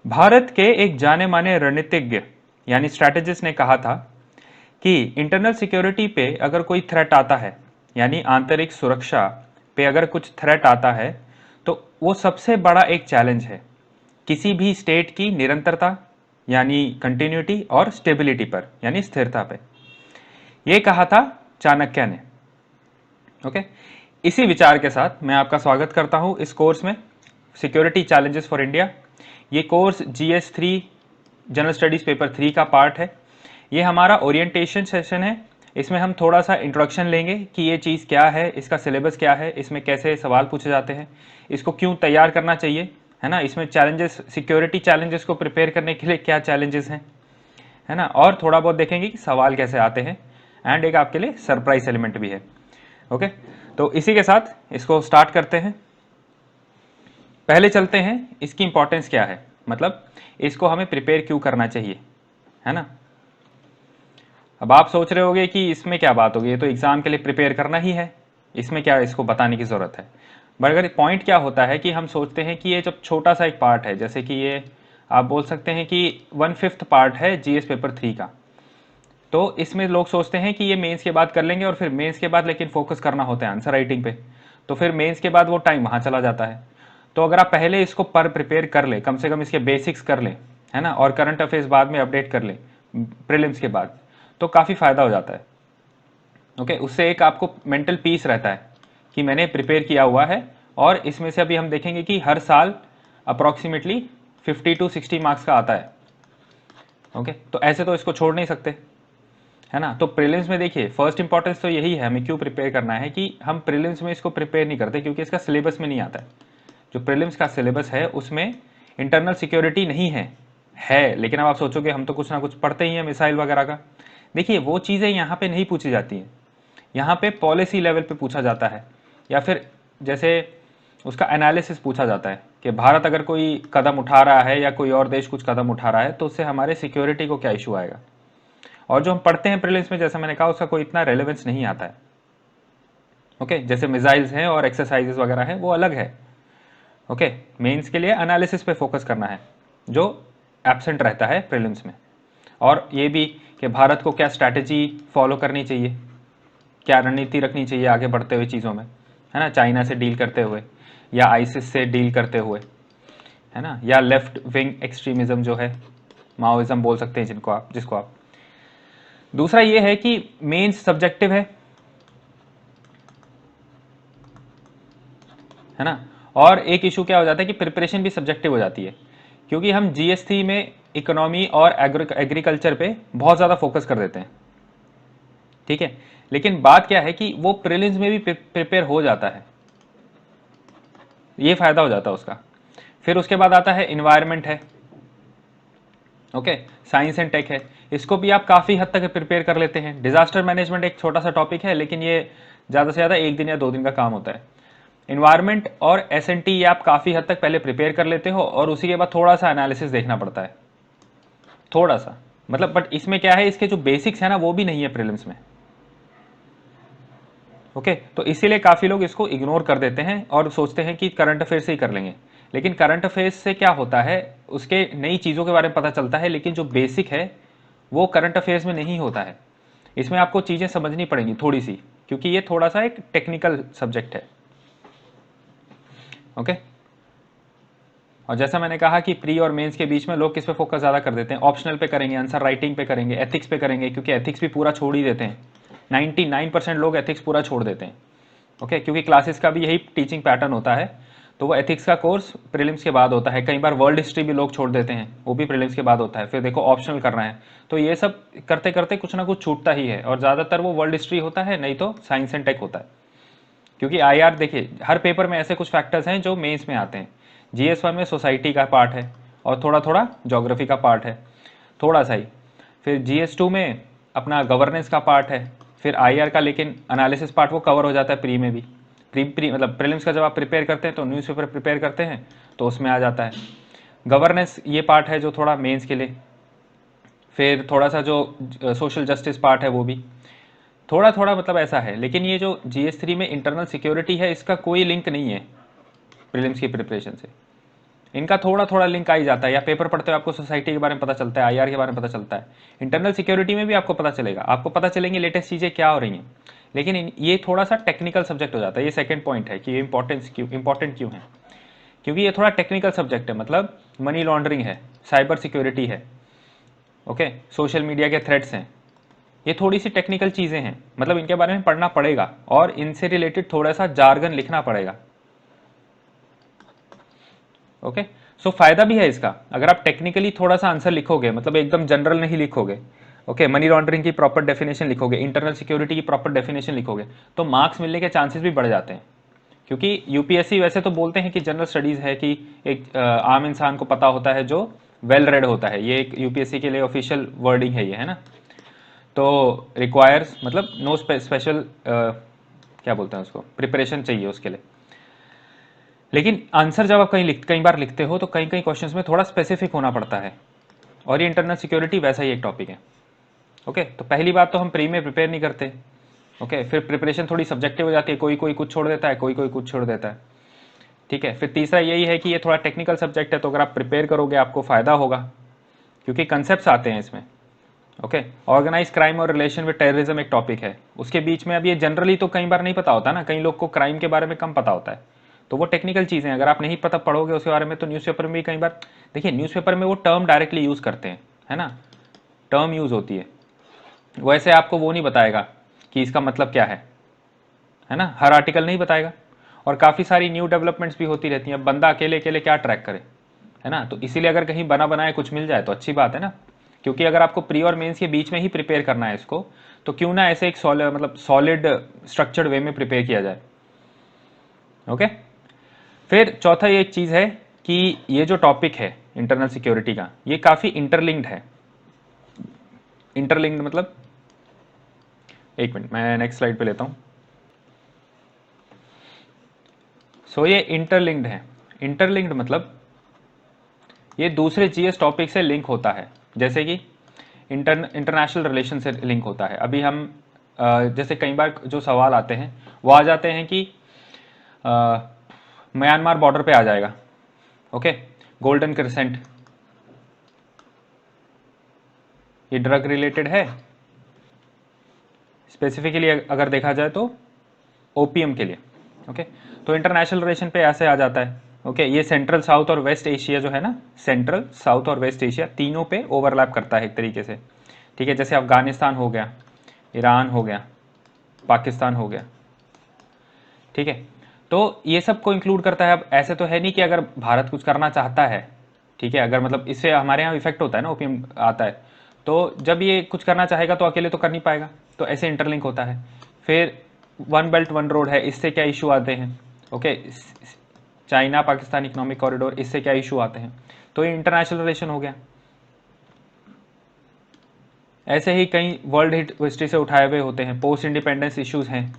भारत के एक जाने माने रणनीतिज्ञ यानी स्ट्रैटेजिस्ट ने कहा था कि इंटरनल सिक्योरिटी पे अगर कोई थ्रेट आता है, यानी आंतरिक सुरक्षा पे अगर कुछ थ्रेट आता है, तो वो सबसे बड़ा एक चैलेंज है किसी भी स्टेट की निरंतरता यानी कंटिन्यूटी और स्टेबिलिटी पर यानी स्थिरता पे। ये कहा था चाणक्य ने। ओके, इसी विचार के साथ मैं आपका स्वागत करता हूं इस कोर्स में, सिक्योरिटी चैलेंजेस फॉर इंडिया। ये course GS3 general studies paper 3 का पार्ट है। ये हमारा ओरिएंटेशन सेशन है। इसमें हम थोड़ा सा इंट्रोडक्शन लेंगे कि ये चीज़ क्या है, इसका सिलेबस क्या है, इसमें कैसे सवाल पूछे जाते हैं, इसको क्यों तैयार करना चाहिए, है ना, इसमें चैलेंजेस, सिक्योरिटी चैलेंजेस को प्रिपेयर करने के लिए क्या चैलेंजेस हैं, है ना, और थोड़ा बहुत देखेंगे कि सवाल कैसे आते हैं, एंड एक आपके लिए सरप्राइज एलिमेंट भी है। ओके, तो इसी के साथ इसको स्टार्ट करते हैं। पहले चलते हैं इसकी इंपॉर्टेंस क्या है, मतलब इसको हमें प्रिपेयर क्यों करना चाहिए, है ना। अब आप सोच रहे होगे कि इसमें क्या बात होगी, ये तो एग्जाम के लिए प्रिपेयर करना ही है, इसमें क्या इसको बताने की ज़रूरत है। बट अगर पॉइंट क्या होता है कि हम सोचते हैं कि ये जब छोटा सा एक पार्ट है, जैसे कि ये आप बोल सकते हैं कि 1/5 पार्ट है GS पेपर 3 का, तो इसमें लोग सोचते हैं कि ये मेंस के बाद कर लेंगे, और फिर मेंस के बाद लेकिन फोकस करना होता है आंसर राइटिंग पे, तो फिर मेंस के बाद वो टाइम वहाँ चला जाता है। तो अगर आप पहले इसको पर प्रिपेयर कर ले, कम से कम इसके बेसिक्स कर ले, है ना, और करंट अफेयर्स बाद में अपडेट कर ले प्रीलिम्स के बाद, तो काफ़ी फ़ायदा हो जाता है। ओके, उससे एक आपको मेंटल पीस रहता है कि मैंने प्रिपेयर किया हुआ है, और इसमें से अभी हम देखेंगे कि हर साल अप्रॉक्सीमेटली 50 to 60 मार्क्स का आता है। ओके, तो ऐसे तो इसको छोड़ नहीं सकते, है ना। तो प्रीलिम्स में देखिए फर्स्ट इंपॉर्टेंस तो यही है, हमें क्यों प्रिपेयर करना है कि हम प्रीलिम्स में इसको प्रिपेयर नहीं करते क्योंकि इसका सिलेबस में नहीं आता है। जो प्रीलिम्स का सिलेबस है उसमें इंटरनल सिक्योरिटी नहीं है लेकिन अब आप सोचोगे हम तो कुछ ना कुछ पढ़ते ही हैं मिसाइल वगैरह का। देखिए वो चीज़ें यहाँ पे नहीं पूछी जाती हैं, यहाँ पे पॉलिसी लेवल पे पूछा जाता है, या फिर जैसे उसका एनालिसिस पूछा जाता है कि भारत अगर कोई कदम उठा रहा है या कोई और देश कुछ कदम उठा रहा है तो उससे हमारे सिक्योरिटी को क्या इशू आएगा। और जो हम पढ़ते हैं प्रीलिम्स में, जैसा मैंने कहा, उसका कोई इतना रेलेवेंस नहीं आता है। ओके, जैसे मिसाइल्स हैं और एक्सरसाइजेस वगैरह हैं वो अलग है। ओके, मेंस के लिए एनालिसिस पे फोकस करना है जो एब्सेंट रहता है प्रीलिम्स में। और ये भी कि भारत को क्या स्ट्रैटेजी फॉलो करनी चाहिए, क्या रणनीति रखनी चाहिए आगे बढ़ते हुए चीज़ों में, है ना, चाइना से डील करते हुए या आईसिस से डील करते हुए, है ना, या लेफ्ट विंग एक्सट्रीमिज्म जो है, माओइज्म बोल सकते हैं जिसको आप। दूसरा ये है कि मेंस सब्जेक्टिव है ना। और एक इशू क्या हो जाता है कि प्रिपरेशन भी सब्जेक्टिव हो जाती है, क्योंकि हम GS3 में इकोनॉमी और एग्रीकल्चर पे बहुत ज़्यादा फोकस कर देते हैं, ठीक है। लेकिन बात क्या है कि वो प्रीलिम्स में भी प्रिपेयर हो जाता है, ये फायदा हो जाता है उसका। फिर उसके बाद आता है इन्वायरमेंट है, ओके, साइंस एंड टेक है, इसको भी आप काफ़ी हद तक प्रिपेयर कर लेते हैं। डिजास्टर मैनेजमेंट एक छोटा सा टॉपिक है लेकिन ये ज़्यादा से ज़्यादा 1 दिन या 2 दिन का काम होता है। इन्वायरमेंट और SNT ये आप काफ़ी हद तक पहले प्रिपेयर कर लेते हो, और उसी के बाद थोड़ा सा एनालिसिस देखना पड़ता है, थोड़ा सा, मतलब। बट इसमें क्या है, इसके जो बेसिक्स है ना वो भी नहीं है प्रीलिम्स में। ओके, तो इसीलिए काफ़ी लोग इसको इग्नोर कर देते हैं और सोचते हैं कि करंट अफेयर से ही कर लेंगे। लेकिन करंट अफेयर्स से क्या होता है, उसके नई चीज़ों के बारे में पता चलता है, लेकिन जो बेसिक है वो करंट अफेयर्स में नहीं होता है। इसमें आपको चीज़ें समझनी पड़ेंगी थोड़ी सी, क्योंकि ये थोड़ा सा एक टेक्निकल सब्जेक्ट है। ओके, और जैसा मैंने कहा कि प्री और मेंस के बीच में लोग किस पे फोकस ज़्यादा कर देते हैं, ऑप्शनल पे करेंगे, आंसर राइटिंग पे करेंगे, एथिक्स पे करेंगे, क्योंकि एथिक्स भी पूरा छोड़ ही देते हैं। 99% लोग एथिक्स पूरा छोड़ देते हैं। ओके, क्योंकि क्लासेस का भी यही टीचिंग पैटर्न होता है, तो वो एथिक्स का कोर्स प्रीलिम्स के बाद होता है। कई बार वर्ल्ड हिस्ट्री भी लोग छोड़ देते हैं, वो भी प्रीलिम्स के बाद होता है। फिर देखो ऑप्शनल करना है, तो ये सब करते करते कुछ ना कुछ छूटता ही है, और ज़्यादातर वो वर्ल्ड हिस्ट्री होता है, नहीं तो साइंस एंड टेक होता है। क्योंकि IR देखिए हर पेपर में ऐसे कुछ फैक्टर्स हैं जो मेंस में आते हैं। GS1 में सोसाइटी का पार्ट है और थोड़ा थोड़ा ज्योग्राफी का पार्ट है, थोड़ा सा ही। फिर GS2 में अपना गवर्नेंस का पार्ट है। फिर IR का लेकिन एनालिसिस पार्ट वो कवर हो जाता है प्री में भी। प्री मतलब प्रीलिम्स का जब आप प्रिपेयर करते हैं तो न्यूज़पेपर प्रिपेयर करते हैं तो उसमें आ जाता है। गवर्नेंस ये पार्ट है जो थोड़ा मेंस के लिए। फिर थोड़ा सा जो सोशल जस्टिस पार्ट है वो भी थोड़ा थोड़ा, मतलब ऐसा है। लेकिन ये जो GS3 में इंटरनल सिक्योरिटी है इसका कोई लिंक नहीं है प्रीलिम्स की प्रिपरेशन से। इनका थोड़ा थोड़ा लिंक आ ही जाता है, या पेपर पढ़ते हुए आपको सोसाइटी के बारे में पता चलता है, आईआर के बारे में पता चलता है, इंटरनल सिक्योरिटी में भी आपको पता चलेगा, आपको पता चलेंगी लेटेस्ट चीज़ें क्या हो रही हैं। लेकिन ये थोड़ा सा टेक्निकल सब्जेक्ट हो जाता है। ये सेकंड पॉइंट है कि ये इंपॉर्टेंट क्यों है, क्योंकि ये थोड़ा टेक्निकल सब्जेक्ट है। मतलब मनी लॉन्ड्रिंग है, साइबर सिक्योरिटी है, ओके, सोशल मीडिया के थ्रेट्स हैं, ये थोड़ी सी टेक्निकल चीज़ें हैं, मतलब इनके बारे में पढ़ना पड़ेगा और इनसे रिलेटेड थोड़ा सा जार्गन लिखना पड़ेगा। ओके, सो फायदा भी है इसका, अगर आप टेक्निकली थोड़ा सा आंसर लिखोगे, मतलब एकदम जनरल नहीं लिखोगे, ओके, मनी लॉन्ड्रिंग की प्रॉपर डेफिनेशन लिखोगे, इंटरनल सिक्योरिटी की प्रॉपर डेफिनेशन लिखोगे, तो मार्क्स मिलने के चांसेस भी बढ़ जाते हैं। क्योंकि यूपीएससी वैसे तो बोलते हैं कि जनरल स्टडीज़ है, कि एक आम इंसान को पता होता है जो वेल रेड होता है, ये एक यूपीएससी के लिए ऑफिशियल वर्डिंग है ये, है ना। तो रिक्वायर्स मतलब नो स्पेशल क्या बोलते हैं उसको, प्रिपरेशन चाहिए उसके लिए। लेकिन आंसर जब आप कई बार लिखते हो तो कई क्वेश्चंस में थोड़ा स्पेसिफिक होना पड़ता है, और ये इंटरनल सिक्योरिटी वैसा ही एक टॉपिक है। ओके, तो पहली बात तो हम प्री में प्रिपेयर नहीं करते। ओके, फिर प्रिपरेशन थोड़ी सब्जेक्टिव हो जाती है, कोई कोई कुछ छोड़ देता है, कोई कोई कुछ छोड़ देता है। ठीक है, फिर तीसरा यही है कि ये थोड़ा टेक्निकल सब्जेक्ट है, तो अगर आप प्रिपेयर करोगे आपको फ़ायदा होगा, क्योंकि कंसेप्ट आते हैं इसमें। ओके, ऑर्गेनाइज क्राइम और रिलेशन विद टेररिज्म एक टॉपिक है, उसके बीच में अब ये जनरली तो कई बार नहीं पता होता ना, कई लोग को क्राइम के बारे में कम पता होता है, तो वो टेक्निकल चीज़ें अगर आप नहीं पता पढ़ोगे उसके बारे में, तो न्यूज़पेपर में भी कई बार देखिए, न्यूज़पेपर में वो टर्म डायरेक्टली यूज़ करते हैं, है ना, टर्म यूज़ होती है, वैसे आपको वो नहीं बताएगा कि इसका मतलब क्या है ना, हर आर्टिकल नहीं बताएगा। और काफ़ी सारी न्यू डेवलपमेंट्स भी होती रहती हैं, अब बंदा अकेले अकेले क्या ट्रैक करे, है ना, तो इसीलिए अगर कहीं बना बनाए कुछ मिल जाए तो अच्छी बात है ना, क्योंकि अगर आपको प्री और मेंस के बीच में ही प्रिपेयर करना है इसको, तो क्यों ना ऐसे एक मतलब सॉलिड स्ट्रक्चर्ड वे में प्रिपेयर किया जाए। ओके, फिर चौथा ये एक चीज़ है कि ये जो टॉपिक है इंटरनल सिक्योरिटी का, ये काफ़ी इंटरलिंक्ड है। इंटरलिंक्ड मतलब, एक मिनट मैं नेक्स्ट स्लाइड पे लेता हूँ। सो ये इंटरलिंक्ड है। इंटरलिंक्ड मतलब ये दूसरे जीएस टॉपिक से लिंक होता है, जैसे कि इंटरनेशनल रिलेशन से लिंक होता है। अभी हम जैसे कई बार जो सवाल आते हैं वो आ जाते हैं कि म्यांमार बॉर्डर पे आ जाएगा, ओके, गोल्डन क्रिसेंट, ये ड्रग रिलेटेड है, स्पेसिफिकली अगर देखा जाए तो ओपीएम के लिए। ओके, तो इंटरनेशनल रिलेशन पे ऐसे आ जाता है। ओके, ये सेंट्रल साउथ और वेस्ट एशिया जो है ना, सेंट्रल साउथ और वेस्ट एशिया तीनों पे ओवरलैप करता है एक तरीके से। ठीक है, जैसे अफगानिस्तान हो गया, ईरान हो गया, पाकिस्तान हो गया। ठीक है, तो ये सब को इंक्लूड करता है। अब ऐसे तो है नहीं कि अगर भारत कुछ करना चाहता है, ठीक है, अगर मतलब इससे हमारे यहाँ इफेक्ट होता है ना, ओपीएम आता है, तो जब ये कुछ करना चाहेगा तो अकेले तो कर नहीं पाएगा, तो ऐसे इंटरलिंक होता है। फिर वन बेल्ट वन रोड है, इससे क्या इशू आते हैं, okay, China Pakistan economic corridor, इससे क्या इशू आते हैं, तो ये इंटरनेशनल रिलेशन हो गया। ऐसे ही कई वर्ल्ड हिस्ट्री से उठाए हुए होते हैं, पोस्ट इंडिपेंडेंस इश्यूज हैं,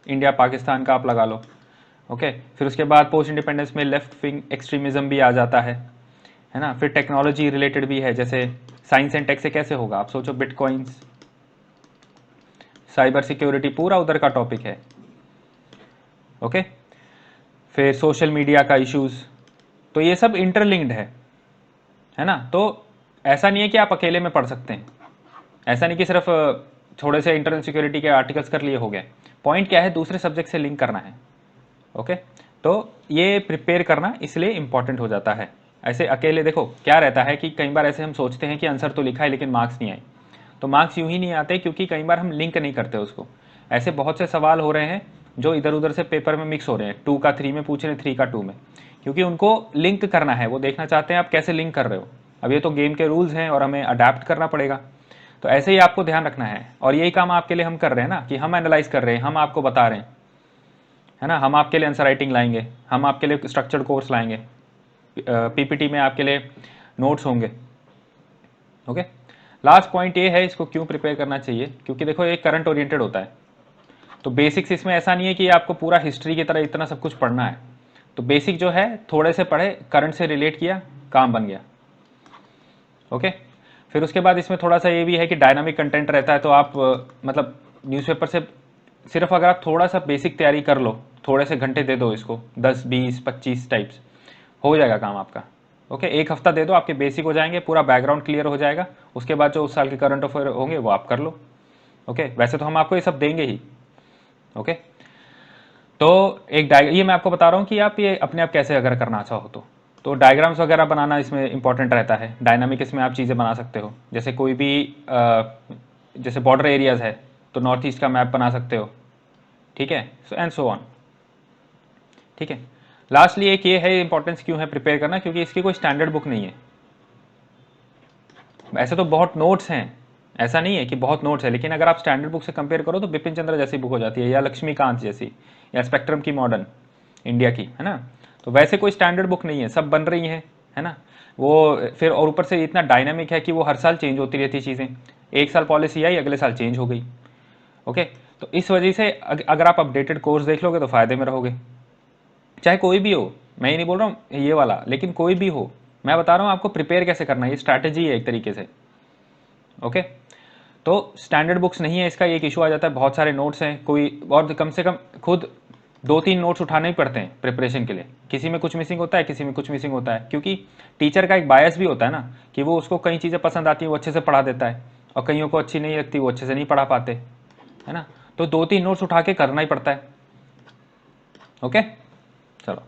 इंडिया पाकिस्तान का आप लगा लो। ओके, फिर उसके बाद पोस्ट इंडिपेंडेंस में लेफ्ट विंग एक्सट्रीमिज्म भी आ जाता है ना। फिर टेक्नोलॉजी रिलेटेड भी है, जैसे साइंस एंड टेक से कैसे होगा, आप सोचो, बिटकॉइंस, साइबर सिक्योरिटी पूरा उधर का टॉपिक है। ओके, फिर सोशल मीडिया का इश्यूज, तो ये सब इंटरलिंक्ड है ना। तो ऐसा नहीं है कि आप अकेले में पढ़ सकते हैं, ऐसा नहीं कि सिर्फ थोड़े से इंटरनल सिक्योरिटी के आर्टिकल्स कर लिए हो गए। पॉइंट क्या है, दूसरे सब्जेक्ट से लिंक करना है। ओके, तो ये प्रिपेयर करना इसलिए इंपॉर्टेंट हो जाता है। ऐसे अकेले देखो क्या रहता है कि कई बार ऐसे हम सोचते हैं कि आंसर तो लिखा है लेकिन मार्क्स नहीं आए, तो मार्क्स यूं ही नहीं आते क्योंकि कई बार हम लिंक नहीं करते उसको। ऐसे बहुत से सवाल हो रहे हैं जो इधर उधर से पेपर में मिक्स हो रहे हैं, 2 का 3 में पूछ रहे हैं, 3 का 2 में, क्योंकि उनको लिंक करना है, वो देखना चाहते हैं आप कैसे लिंक कर रहे हो। अब ये तो गेम के रूल्स हैं और हमें अडेप्ट करना पड़ेगा, तो ऐसे ही आपको ध्यान रखना है। और यही काम आपके लिए हम कर रहे हैं ना, कि हम एनालाइज कर रहे हैं, हम आपको बता रहे हैं, है ना, हम आपके लिए आंसर राइटिंग लाएंगे, हम आपके लिए स्ट्रक्चर्ड कोर्स लाएंगे, पीपीटी में आपके लिए नोट्स होंगे। ओके, लास्ट पॉइंट ये है, इसको क्यों प्रिपेयर करना चाहिए, क्योंकि देखो ये करंट ओरिएंटेड होता है, तो बेसिक्स इसमें ऐसा नहीं है कि आपको पूरा हिस्ट्री की तरह इतना सब कुछ पढ़ना है। तो बेसिक जो है थोड़े से पढ़े, करंट से रिलेट किया, काम बन गया। ओके, फिर उसके बाद इसमें थोड़ा सा ये भी है कि डायनामिक कंटेंट रहता है, तो आप मतलब न्यूज़पेपर से सिर्फ अगर आप थोड़ा सा बेसिक तैयारी कर लो, थोड़े से घंटे दे दो इसको, 10 20 25 टाइप्स, हो जाएगा काम आपका। ओके, एक हफ्ता दे दो, आपके बेसिक हो जाएंगे, पूरा बैकग्राउंड क्लियर हो जाएगा। उसके बाद जो उस साल के करंट अफेयर होंगे वो आप कर लो। ओके, वैसे तो हम आपको ये सब देंगे ही। ओके, तो एक ये मैं आपको बता रहा हूँ कि आप ये अपने आप कैसे अगर करना चाहो तो डायग्राम्स वगैरह बनाना इसमें इंपॉर्टेंट रहता है। डायनामिक इसमें आप चीज़ें बना सकते हो, जैसे कोई भी जैसे बॉर्डर एरियाज है तो नॉर्थ ईस्ट का मैप बना सकते हो। ठीक है, सो एंड सो ऑन। ठीक है, लास्टली एक ये है इंपॉर्टेंस क्यों है प्रिपेयर करना, क्योंकि इसकी कोई स्टैंडर्ड बुक नहीं है। ऐसे तो बहुत नोट्स हैं, ऐसा नहीं है कि बहुत नोट्स है, लेकिन अगर आप स्टैंडर्ड बुक से कंपेयर करो तो बिपिन चंद्र जैसी बुक हो जाती है, या लक्ष्मीकांत जैसी, या स्पेक्ट्रम की मॉडर्न इंडिया की, है ना। तो वैसे कोई स्टैंडर्ड बुक नहीं है, सब बन रही है ना। वो फिर और ऊपर से इतना डायनामिक है कि वो हर साल चेंज होती रहती चीज़ें। एक साल पॉलिसी आई, अगले साल चेंज हो गई। ओके, तो इस वजह से अगर आप अपडेटेड कोर्स देख लोगे तो फ़ायदे में रहोगे, चाहे कोई भी हो। मैं ये नहीं बोल रहा हूँ ये वाला, लेकिन कोई भी हो, मैं बता रहा हूँ आपको प्रिपेयर कैसे करना है, ये स्ट्रैटेजी है एक तरीके से। ओके, तो स्टैंडर्ड बुक्स नहीं है, इसका एक इशू आ जाता है, बहुत सारे नोट्स हैं, कोई और कम से कम खुद 2-3 नोट्स उठाने ही पड़ते हैं प्रिपरेशन के लिए। किसी में कुछ मिसिंग होता है, किसी में कुछ मिसिंग होता है, क्योंकि टीचर का एक बायस भी होता है ना, कि वो उसको कई चीज़ें पसंद आती है वो अच्छे से पढ़ा देता है, और कईयों को अच्छी नहीं लगती वो अच्छे से नहीं पढ़ा पाते, है ना। तो 2-3 नोट्स उठा के करना ही पड़ता है। ओके, चलो,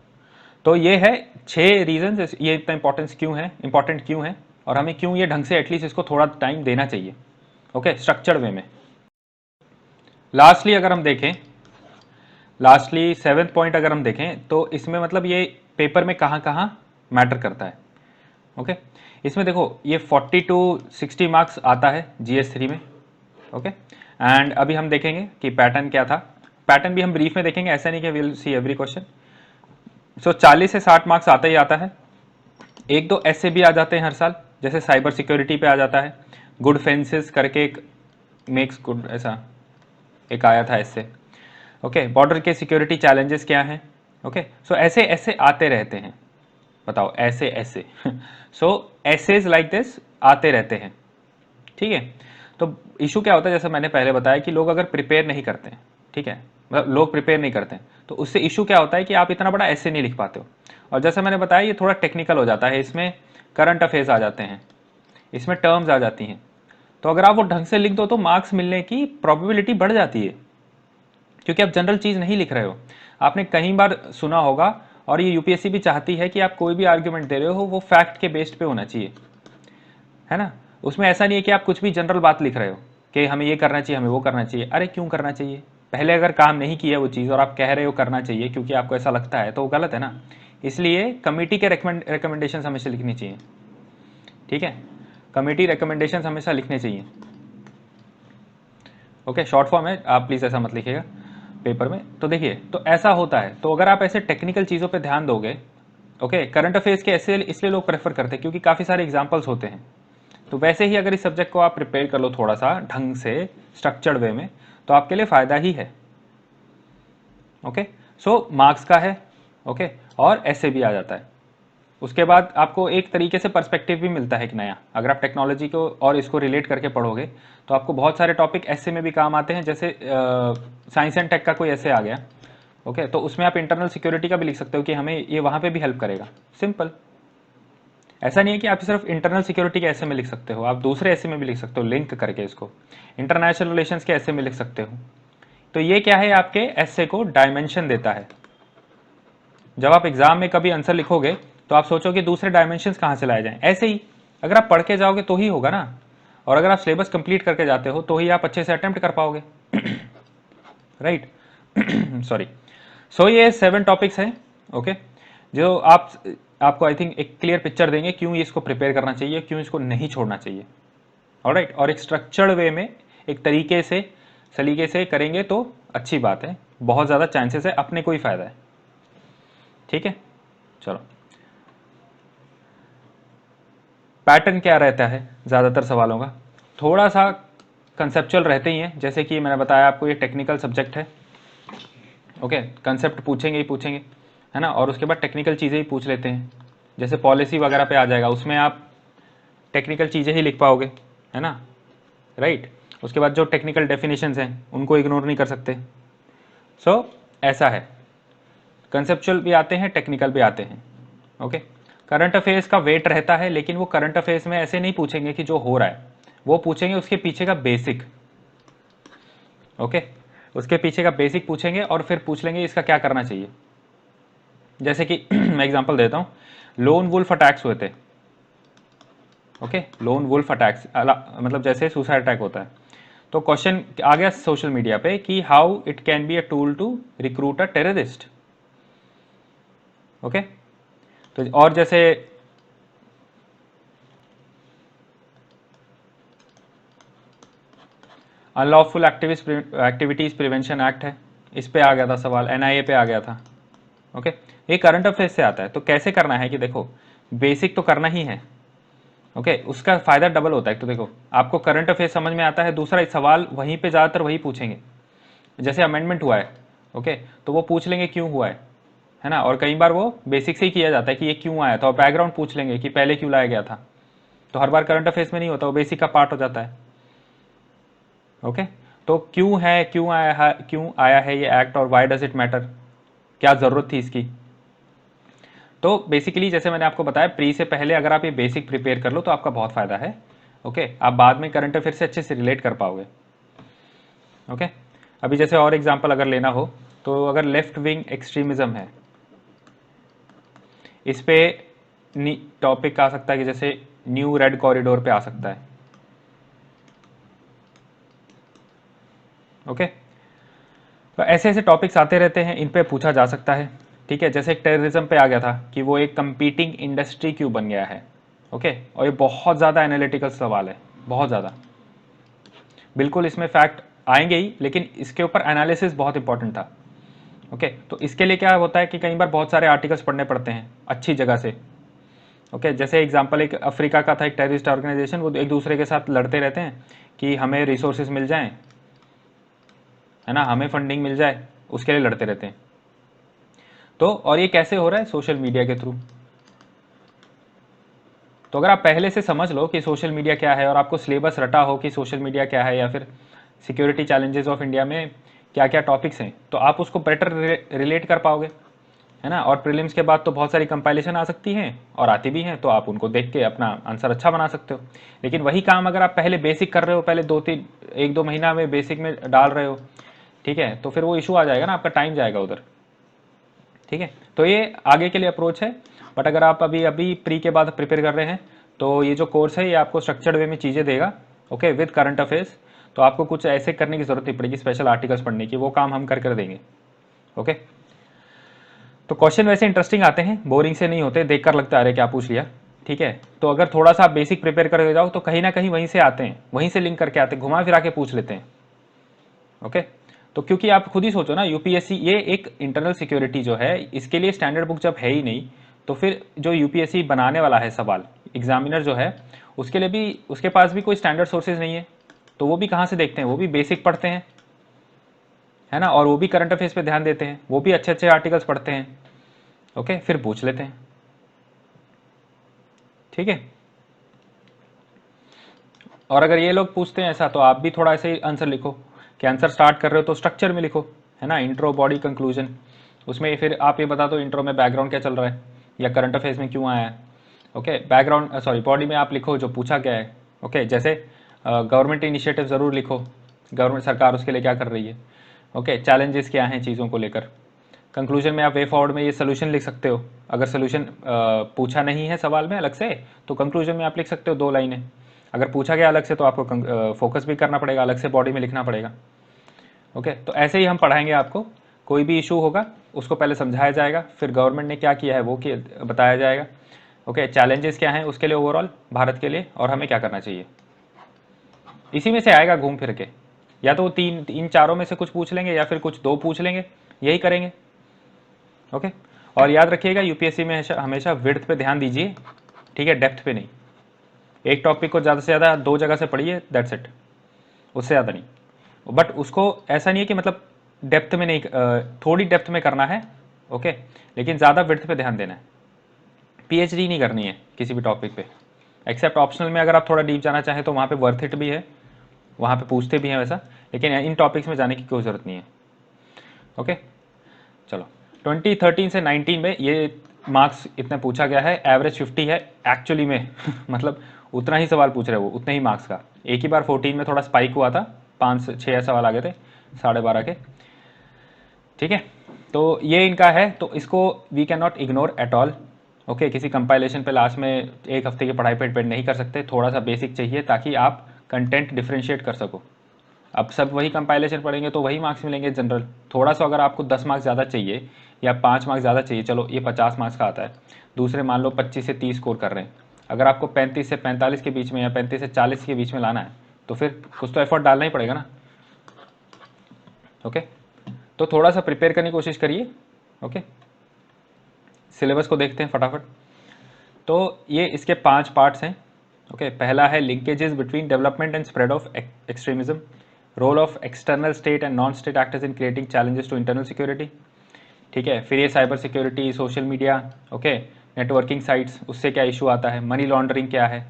तो ये है 6 रीजन, ये इतना इंपॉर्टेंट क्यों है, और हमें क्यों ये ढंग से एटलीस्ट इसको थोड़ा टाइम देना चाहिए। ओके, स्ट्रक्चर्ड वे में। लास्टली 7th पॉइंट अगर हम देखें तो इसमें मतलब ये पेपर में कहाँ कहाँ मैटर करता है। ओके, इसमें देखो ये 40 to 60 मार्क्स आता है GS3 में। ओके, एंड अभी हम देखेंगे कि पैटर्न क्या था। पैटर्न भी हम ब्रीफ में देखेंगे, ऐसा नहीं कि विल सी एवरी क्वेश्चन। सो 40 से 60 मार्क्स आता ही आता है। एक दो ऐसे भी आ जाते हैं हर साल, जैसे साइबर सिक्योरिटी पे आ जाता है, गुड फेंसेस करके एक मेक्स गुड, ऐसा एक आया था इससे। ओके, बॉर्डर के सिक्योरिटी चैलेंजेस क्या हैं। ओके, सो ऐसे ऐसे आते रहते हैं, बताओ ऐसे ऐसे सो ऐसेज लाइक दिस आते रहते हैं। ठीक है, तो इशू क्या होता है, जैसे मैंने पहले बताया कि लोग अगर प्रिपेयर नहीं करते हैं, ठीक है, मतलब लोग प्रिपेयर नहीं करते हैं, तो उससे इशू क्या होता है कि आप इतना बड़ा ऐसे नहीं लिख पाते हो। और जैसे मैंने बताया ये थोड़ा टेक्निकल हो जाता है, इसमें करंट अफेयर्स आ जाते हैं, इसमें टर्म्स आ जाती हैं, तो अगर आप वो ढंग से लिख दो तो मार्क्स मिलने की प्रोबेबिलिटी बढ़ जाती है, क्योंकि आप जनरल चीज़ नहीं लिख रहे हो। आपने कई बार सुना होगा, और ये यूपीएससी भी चाहती है कि आप कोई भी आर्ग्यूमेंट दे रहे हो वो फैक्ट के बेस्ड पे होना चाहिए, है ना। उसमें ऐसा नहीं है कि आप कुछ भी जनरल बात लिख रहे हो कि हमें ये करना चाहिए, हमें वो करना चाहिए। अरे क्यों करना चाहिए, पहले अगर काम नहीं किया वो चीज़ और आप कह रहे हो करना चाहिए क्योंकि आपको ऐसा लगता है, तो वो गलत है ना। इसलिए कमेटी के रिकमेंडेशन हमेशा लिखनी चाहिए। ठीक है, कमेटी रिकमेंडेशन हमेशा लिखने चाहिए। ओके, शॉर्ट फॉर्म है, आप प्लीज़ ऐसा मत लिखिएगा पेपर में। तो देखिए, तो ऐसा होता है, तो अगर आप ऐसे टेक्निकल चीज़ों पे ध्यान दोगे, ओके, करंट अफेयर्स के ऐसे इसलिए लोग प्रेफर करते हैं क्योंकि काफ़ी सारे एग्जाम्पल्स होते हैं। तो वैसे ही अगर इस सब्जेक्ट को आप प्रिपेयर कर लो थोड़ा सा ढंग से स्ट्रक्चर्ड वे में, तो आपके लिए फ़ायदा ही है। ओके, सो मार्क्स का है, ओके, और ऐसे भी आ जाता है। उसके बाद आपको एक तरीके से पर्सपेक्टिव भी मिलता है एक नया, अगर आप टेक्नोलॉजी को और इसको रिलेट करके पढ़ोगे तो आपको बहुत सारे टॉपिक ऐसे में भी काम आते हैं, जैसे साइंस एंड टेक का कोई ऐसे आ गया। ओके, तो उसमें आप इंटरनल सिक्योरिटी का भी लिख सकते हो कि हमें ये वहाँ पे भी हेल्प करेगा। सिंपल, ऐसा नहीं है कि आप सिर्फ इंटरनल सिक्योरिटी के ऐसे में लिख सकते हो, आप दूसरे ऐसे में भी लिख सकते हो लिंक करके इसको, इंटरनेशनल रिलेशंस के ऐसे में लिख सकते हो। तो ये क्या है, आपके ऐसे को डायमेंशन देता है। जब आप एग्जाम में कभी आंसर लिखोगे तो आप सोचोगे दूसरे डायमेंशंस कहाँ से लाए जाएं। ऐसे ही अगर आप पढ़ के जाओगे तो ही होगा ना, और अगर आप सिलेबस कंप्लीट करके जाते हो तो ही आप अच्छे से अटेम्प्ट कर पाओगे। Right, sorry. सो ये 7 टॉपिक्स हैं, ओके, जो आपको आई थिंक एक क्लियर पिक्चर देंगे क्यों ये इसको प्रिपेयर करना चाहिए, क्यों इसको नहीं छोड़ना चाहिए। ऑलराइट, और एक स्ट्रक्चर्ड वे में एक तरीके से सलीके से करेंगे तो अच्छी बात है, बहुत ज़्यादा चांसेस है, अपने को ही फायदा है। ठीक है, चलो, पैटर्न क्या रहता है ज़्यादातर सवालों का, थोड़ा सा कंसेप्चुअल रहते ही हैं, जैसे कि मैंने बताया आपको ये टेक्निकल सब्जेक्ट है। ओके, कंसेप्ट पूछेंगे ही पूछेंगे, है ना, और उसके बाद टेक्निकल चीज़ें ही पूछ लेते हैं, जैसे पॉलिसी वगैरह पे आ जाएगा, उसमें आप टेक्निकल चीज़ें ही लिख पाओगे, है ना। राइट, उसके बाद जो टेक्निकल डेफिनेशंस हैं उनको इग्नोर नहीं कर सकते। सो ऐसा है, कंसेप्चुअल भी आते हैं, टेक्निकल भी आते हैं। ओके, करंट अफेयर्स का वेट रहता है, लेकिन वो करंट अफेयर्स में ऐसे नहीं पूछेंगे कि जो हो रहा है, वो पूछेंगे उसके पीछे का बेसिक। ओके, उसके पीछे का बेसिक पूछेंगे और फिर पूछ लेंगे इसका क्या करना चाहिए। जैसे कि मैं एग्जांपल देता हूँ, लोन वुल्फ अटैक्स हुए थे। ओके, लोन वुल्फ अटैक्स मतलब जैसे सुसाइड अटैक होता है, तो क्वेश्चन आ गया सोशल मीडिया पे कि how it can be a tool to recruit a terrorist. Okay, तो और जैसे अनलॉफुल एक्टिविटीज प्रिवेंशन एक्ट है, इस पे आ गया था सवाल, एनआईए पे आ गया था। ओके, ये करंट अफेयर्स से आता है। तो कैसे करना है कि देखो, बेसिक तो करना ही है। ओके, उसका फायदा डबल होता है। तो देखो, आपको करंट अफेयर समझ में आता है, दूसरा इस सवाल वहीं पे ज़्यादातर वही पूछेंगे। जैसे अमेंडमेंट हुआ है, ओके, तो वो पूछ लेंगे क्यों हुआ है ना। और कई बार वो बेसिक से ही किया जाता है कि ये क्यों आया था, और बैकग्राउंड पूछ लेंगे कि पहले क्यों लाया गया था। तो हर बार करंट अफेयर्स में नहीं होता, वो बेसिक का पार्ट हो जाता है। ओके, तो क्यों है, क्यों आया है ये एक्ट, और वाई डज इट मैटर, क्या ज़रूरत थी इसकी। तो बेसिकली जैसे मैंने आपको बताया, प्री से पहले अगर आप ये बेसिक प्रिपेयर कर लो तो आपका बहुत फ़ायदा है। ओके, आप बाद में करंट अफेयर से अच्छे से रिलेट कर पाओगे। ओके, अभी जैसे और एग्जांपल अगर लेना हो, तो अगर लेफ्ट विंग एक्सट्रीमिज्म है, इस पे टॉपिक आ सकता है कि जैसे न्यू रेड कॉरिडोर पे आ सकता है। ओके, तो ऐसे ऐसे टॉपिक्स आते रहते हैं, इन पे पूछा जा सकता है। ठीक है, जैसे एक टेररिज्म पे आ गया था कि वो एक कंपीटिंग इंडस्ट्री क्यों बन गया है। ओके, और ये बहुत ज़्यादा एनालिटिकल सवाल है, बहुत ज़्यादा। बिल्कुल इसमें फैक्ट आएंगे ही, लेकिन इसके ऊपर एनालिसिस बहुत इंपॉर्टेंट था। ओके, तो इसके लिए क्या होता है कि कई बार बहुत सारे आर्टिकल्स पढ़ने पड़ते हैं अच्छी जगह से। ओके, जैसे एग्जांपल एक अफ्रीका का था, एक टेररिस्ट ऑर्गेनाइजेशन, वो एक दूसरे के साथ लड़ते रहते हैं कि हमें रिसोर्सेज मिल जाएं, है ना, हमें फंडिंग मिल जाए, उसके लिए लड़ते रहते हैं। तो और ये कैसे हो रहा है, सोशल मीडिया के थ्रू। तो अगर आप पहले से समझ लो कि सोशल मीडिया क्या है, और आपको सिलेबस रटा हो कि सोशल मीडिया क्या है, या फिर सिक्योरिटी चैलेंजेस ऑफ इंडिया में क्या क्या टॉपिक्स हैं, तो आप उसको बेटर रिलेट कर पाओगे, है ना। और प्रीलिम्स के बाद तो बहुत सारी कंपाइलेशन आ सकती हैं और आती भी हैं, तो आप उनको देख के अपना आंसर अच्छा बना सकते हो। लेकिन वही काम अगर आप पहले बेसिक कर रहे हो, पहले 1-2 महीना में बेसिक में डाल रहे हो, ठीक है, तो फिर वो इशू आ जाएगा ना, आपका टाइम जाएगा उधर। ठीक है, तो ये आगे के लिए अप्रोच है। बट अगर आप अभी अभी प्री के बाद प्रिपेयर कर रहे हैं, तो ये जो कोर्स है ये आपको स्ट्रक्चर्ड वे में चीज़ें देगा। Okay, with current affairs. तो आपको कुछ ऐसे करने की ज़रूरत नहीं पड़ेगी, स्पेशल आर्टिकल्स पढ़ने की, वो काम हम कर देंगे। ओके, तो क्वेश्चन वैसे इंटरेस्टिंग आते हैं, बोरिंग से नहीं होते, देखकर लगता है अरे क्या पूछ लिया। ठीक है, तो अगर थोड़ा सा आप बेसिक प्रिपेयर करके जाओ तो कहीं ना कहीं वहीं से आते हैं, वहीं से लिंक करके आते हैं, घुमा फिरा के पूछ लेते हैं। ओके, तो क्योंकि आप खुद ही सोचो ना, यूपीएससी ये एक इंटरनल सिक्योरिटी जो है, इसके लिए स्टैंडर्ड बुक जब है ही नहीं, तो फिर जो यूपीएससी बनाने वाला है सवाल, एग्जामिनर जो है, उसके लिए भी, उसके पास भी कोई स्टैंडर्ड सोर्सेज नहीं है। तो वो भी कहाँ से देखते हैं, वो भी बेसिक पढ़ते हैं, है ना, और वो भी करंट अफेयर्स पे ध्यान देते हैं, वो भी अच्छे अच्छे आर्टिकल्स पढ़ते हैं। ओके, फिर पूछ लेते हैं। ठीक है, और अगर ये लोग पूछते हैं ऐसा, तो आप भी थोड़ा ऐसे आंसर लिखो कि आंसर स्टार्ट कर रहे हो तो स्ट्रक्चर में लिखो, है ना, इंट्रो, बॉडी, कंक्लूजन। उसमें फिर आप ये बता दो इंट्रो में बैकग्राउंड क्या चल रहा है, या करंट अफेयर्स में क्यों आया है। ओके, बैकग्राउंड सॉरी बॉडी में आप लिखो जो पूछा गया है। ओके, जैसे गवर्नमेंट इनिशिएटिव ज़रूर लिखो, गवर्नमेंट सरकार उसके लिए क्या कर रही है। ओके, चैलेंजेस क्या हैं चीज़ों को लेकर। कंक्लूजन में आप वे फॉरवर्ड में ये सोल्यूशन लिख सकते हो। अगर सोल्यूशन पूछा नहीं है सवाल में अलग से, तो कंक्लूजन में आप लिख सकते हो 2 लाइनें। अगर पूछा गया अलग से, तो आपको फोकस भी करना पड़ेगा, अलग से बॉडी में लिखना पड़ेगा। ओके, तो ऐसे ही हम पढ़ाएंगे आपको। कोई भी इशू होगा उसको पहले समझाया जाएगा, फिर गवर्नमेंट ने क्या किया है वो बताया जाएगा। ओके, चैलेंजेस क्या हैं उसके लिए ओवरऑल भारत के लिए, और हमें क्या करना चाहिए। इसी में से आएगा घूम फिर के, या तो इन चारों में से कुछ पूछ लेंगे, या फिर कुछ 2 पूछ लेंगे, यही करेंगे। ओके, और याद रखिएगा यूपीएससी में हमेशा विड्थ पे ध्यान दीजिए, ठीक है, डेप्थ पे नहीं। एक टॉपिक को ज़्यादा से ज़्यादा 2 जगह से पढ़िए, दैट्स इट, उससे ज़्यादा नहीं। बट उसको ऐसा नहीं है कि मतलब डेप्थ में नहीं, थोड़ी डेप्थ में करना है। ओके, लेकिन ज़्यादा विड्थ पे ध्यान देना है। पीएचडी नहीं करनी है किसी भी टॉपिक पे, एक्सेप्ट ऑप्शनल में अगर आप थोड़ा डीप जाना चाहें तो वहाँ पे वर्थ इट भी है, वहाँ पे पूछते भी हैं वैसा, लेकिन इन टॉपिक्स में जाने की कोई ज़रूरत नहीं है। ओके, चलो 2013 से 19 में ये मार्क्स इतना पूछा गया है, एवरेज 50 है एक्चुअली में मतलब उतना ही सवाल पूछ रहे हो, उतने ही मार्क्स का। एक ही बार 14 में थोड़ा स्पाइक हुआ था, 5-6 सवाल आ गए थे 12.5 के, ठीक है। तो ये इनका है, तो इसको we can not ignore at all. Okay, किसी कंपाइलेशन पे लास्ट में एक हफ्ते की पढ़ाई पे डिपेंड नहीं कर सकते, थोड़ा सा बेसिक चाहिए ताकि आप कंटेंट डिफ्रेंशिएट कर सको। अब सब वही कंपाइलेशन पढ़ेंगे तो वही मार्क्स मिलेंगे जनरल। थोड़ा सा अगर आपको 10 मार्क्स ज़्यादा चाहिए या 5 मार्क्स ज़्यादा चाहिए, चलो ये 50 मार्क्स का आता है, दूसरे मान लो 25 से 30 स्कोर कर रहे हैं, अगर आपको 35 से 45 के बीच में या 35 से 40 के बीच में लाना है तो फिर कुछ तो एफर्ट डालना ही पड़ेगा ना। ओके, तो थोड़ा सा प्रिपेयर करने की कोशिश करिए। ओके, सिलेबस को देखते हैं फटाफट। तो ये इसके 5 पार्ट्स हैं। ओके, पहला है linkages between development and spread of extremism, role of external state and non state actors in creating challenges to internal security, ठीक है। फिर ये cyber security, social media, okay, networking sites, उससे क्या इशू आता है, मनी लॉन्ड्रिंग क्या है,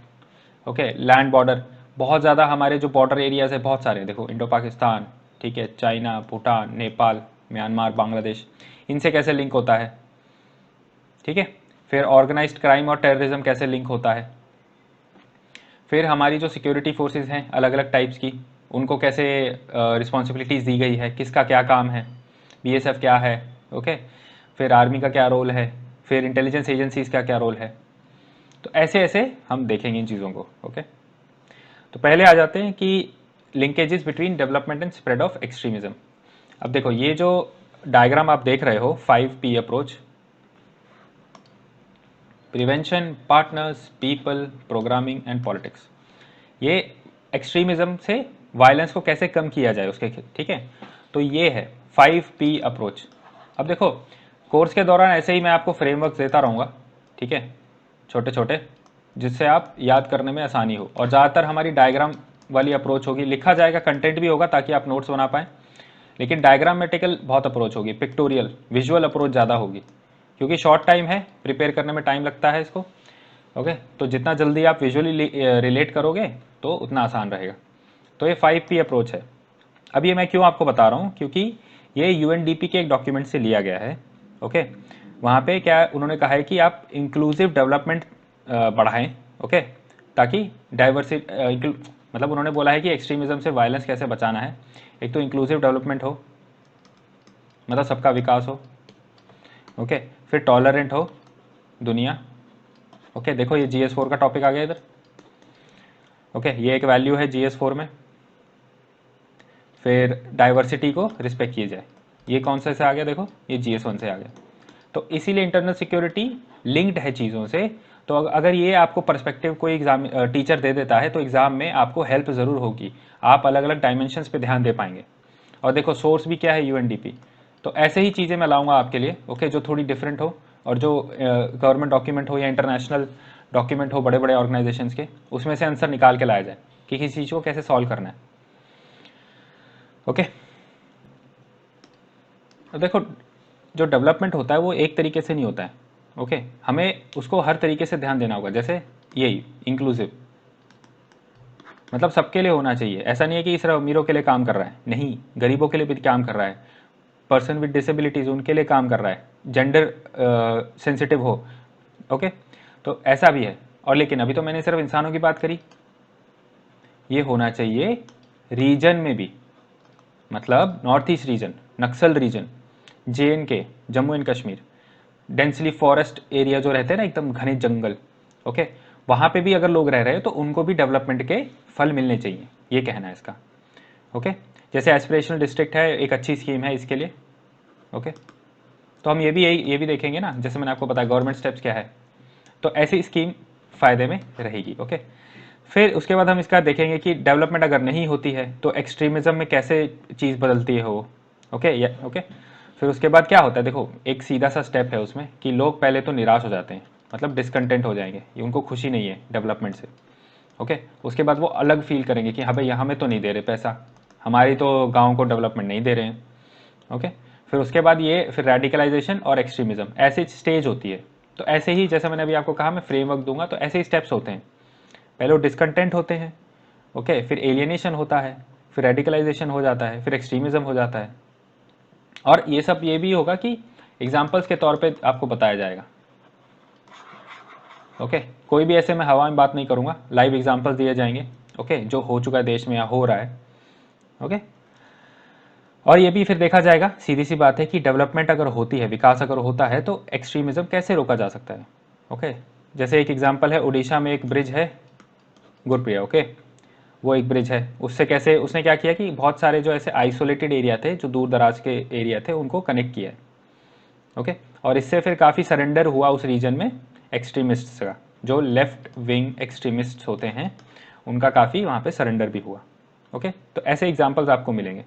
ओके, लैंड बॉर्डर, बहुत ज़्यादा हमारे जो बॉर्डर एरियाज है बहुत सारे, देखो इंडो पाकिस्तान, ठीक है, चाइना, भूटान, नेपाल, म्यांमार, बांग्लादेश, इनसे कैसे लिंक होता है, ठीक है। फिर ऑर्गेनाइज्ड क्राइम और टेररिज्म कैसे लिंक होता है। फिर हमारी जो सिक्योरिटी फोर्सेस हैं अलग अलग टाइप्स की, उनको कैसे रिस्पॉन्सिबिलिटीज़ दी गई है, किसका क्या काम है, बीएसएफ क्या है, ओके, फिर आर्मी का क्या रोल है, फिर इंटेलिजेंस एजेंसीज का क्या रोल है। तो ऐसे ऐसे हम देखेंगे इन चीज़ों को। ओके, तो पहले आ जाते हैं कि linkages between development and spread of extremism. अब देखो ये जो डायग्राम आप देख रहे हो, 5P approach, prevention, partners, people, programming and politics, ये एक्सट्रीमिज्म से वायलेंस को कैसे कम किया जाए उसके, ठीक है। तो ये है 5P अप्रोच। अब देखो कोर्स के दौरान ऐसे ही मैं आपको फ्रेमवर्क देता रहूँगा, ठीक है, छोटे छोटे, जिससे आप याद करने में आसानी हो। और ज़्यादातर हमारी डायग्राम वाली अप्रोच होगी, लिखा जाएगा, कंटेंट भी होगा ताकि आप नोट्स बना पाएँ, लेकिन डायग्रामेटिकल बहुत अप्रोच होगी, पिक्टोरियल विजुअल अप्रोच ज़्यादा होगी, क्योंकि शॉर्ट टाइम है, प्रिपेयर करने में टाइम लगता है इसको। ओके, तो जितना जल्दी आप विजुअली रिलेट करोगे तो उतना आसान रहेगा। तो ये 5P अप्रोच है। अब ये मैं क्यों आपको बता रहा हूँ, क्योंकि ये UNDP के एक डॉक्यूमेंट से लिया गया है। ओके, वहाँ पे क्या उन्होंने कहा है कि आप इंक्लूसिव डेवलपमेंट बढ़ाएं, ओके, ताकि डाइवर्सिटी, मतलब उन्होंने बोला है कि एक्सट्रीमिज्म से वायलेंस कैसे बचाना है। एक तो इंक्लूसिव डेवलपमेंट हो, मतलब सबका विकास हो, ओके, फिर टॉलरेंट हो दुनिया। ओके, देखो ये GS4 का टॉपिक आ गया इधर। ओके, ये एक वैल्यू है GS4 में। फिर डाइवर्सिटी को रिस्पेक्ट किया जाए, ये कौन सा से आ गया, देखो ये GS1 से आ गया। तो इसीलिए इंटरनल सिक्योरिटी लिंक्ड है चीज़ों से। तो अगर ये आपको पर्सपेक्टिव कोई एग्जाम टीचर दे देता है तो एग्ज़ाम में आपको हेल्प ज़रूर होगी, आप अलग अलग डायमेंशंस पे ध्यान दे पाएंगे। और देखो सोर्स भी क्या है, UNDP। तो ऐसे ही चीज़ें मैं लाऊंगा आपके लिए, ओके, जो थोड़ी डिफरेंट हो, और जो गवर्नमेंट डॉक्यूमेंट हो या इंटरनेशनल डॉक्यूमेंट हो बड़े बड़े ऑर्गेनाइजेशंस के, उसमें से आंसर निकाल के लाया जाए कि किसी चीज़ को कैसे सॉल्व करना है। ओके, तो देखो जो डेवलपमेंट होता है वो एक तरीके से नहीं होता है। ओके, हमें उसको हर तरीके से ध्यान देना होगा। जैसे यही इंक्लूसिव, मतलब सबके लिए होना चाहिए, ऐसा नहीं है कि सिर्फ अमीरों के लिए काम कर रहा है, नहीं, गरीबों के लिए भी काम कर रहा है, पर्सन विद डिसेबिलिटीज़ उनके लिए काम कर रहा है, जेंडर सेंसिटिव हो। ओके, तो ऐसा भी है। और लेकिन अभी तो मैंने सिर्फ इंसानों की बात करी, ये होना चाहिए रीजन में भी, मतलब north east region, Naxal region, JNK, Jammu and Kashmir, densely forest area जो रहते हैं ना, एकदम घने जंगल, ओके, वहाँ पे भी अगर लोग रह रहे हैं तो उनको भी डेवलपमेंट के फल मिलने चाहिए, ये कहना है इसका। ओके, जैसे एस्पिरेशनल डिस्ट्रिक्ट है, एक अच्छी स्कीम है इसके लिए। ओके, तो हम ये भी देखेंगे ना, जैसे मैंने आपको बताया गवर्नमेंट स्टेप्स क्या है, तो ऐसी स्कीम फ़ायदे में रहेगी। ओके, फिर उसके बाद हम इसका देखेंगे कि डेवलपमेंट अगर नहीं होती है तो एक्सट्रीमिज़म में कैसे चीज़ बदलती है वो। ओके, ओके, फिर उसके बाद क्या होता है, देखो एक सीधा सा स्टेप है उसमें कि लोग पहले तो निराश हो जाते हैं, मतलब डिसकंटेंट हो जाएंगे, ये उनको खुशी नहीं है डेवलपमेंट से। ओके, उसके बाद वो अलग फील करेंगे कि हाँ भाई यहाँ में तो नहीं दे रहे पैसा, हमारी तो गाँव को डेवलपमेंट नहीं दे रहे हैं। ओके, फिर उसके बाद ये फिर रेडिकलाइजेशन और एक्सट्रीमिज्म, ऐसी स्टेज होती है। तो ऐसे ही जैसे मैंने अभी आपको कहा मैं फ्रेमवर्क दूंगा, तो ऐसे ही स्टेप्स होते हैं। पहले वो डिसकंटेंट होते हैं, ओके, फिर एलियनेशन होता है, फिर रेडिकलाइजेशन हो जाता है, फिर एक्सट्रीमिज्म हो जाता है। और ये सब ये भी होगा कि एग्जाम्पल्स के तौर पे आपको बताया जाएगा। ओके, कोई भी ऐसे मैं हवा में बात नहीं करूँगा, लाइव एग्जाम्पल दिए जाएंगे। ओके, जो हो चुका है देश में या हो रहा है। ओके, और ये भी फिर देखा जाएगा, सीधी सी बात है कि डेवलपमेंट अगर होती है, विकास अगर होता है, तो एक्सट्रीमिज्म कैसे रोका जा सकता है। ओके, जैसे एक एग्जांपल है, उड़ीसा में एक ब्रिज है गुरप्रिया। ओके, वो एक ब्रिज है, उससे कैसे उसने क्या किया कि बहुत सारे जो ऐसे आइसोलेटेड एरिया थे, जो दूर दराज के एरिया थे, उनको कनेक्ट किया है। ओके, और इससे फिर काफ़ी सरेंडर हुआ उस रीजन में एक्सट्रीमिस्ट्स का, जो लेफ्ट विंग एक्सट्रीमिस्ट्स होते हैं, उनका काफ़ी वहाँ पे सरेंडर भी हुआ। ओके, तो ऐसे एग्जांपल्स आपको मिलेंगे।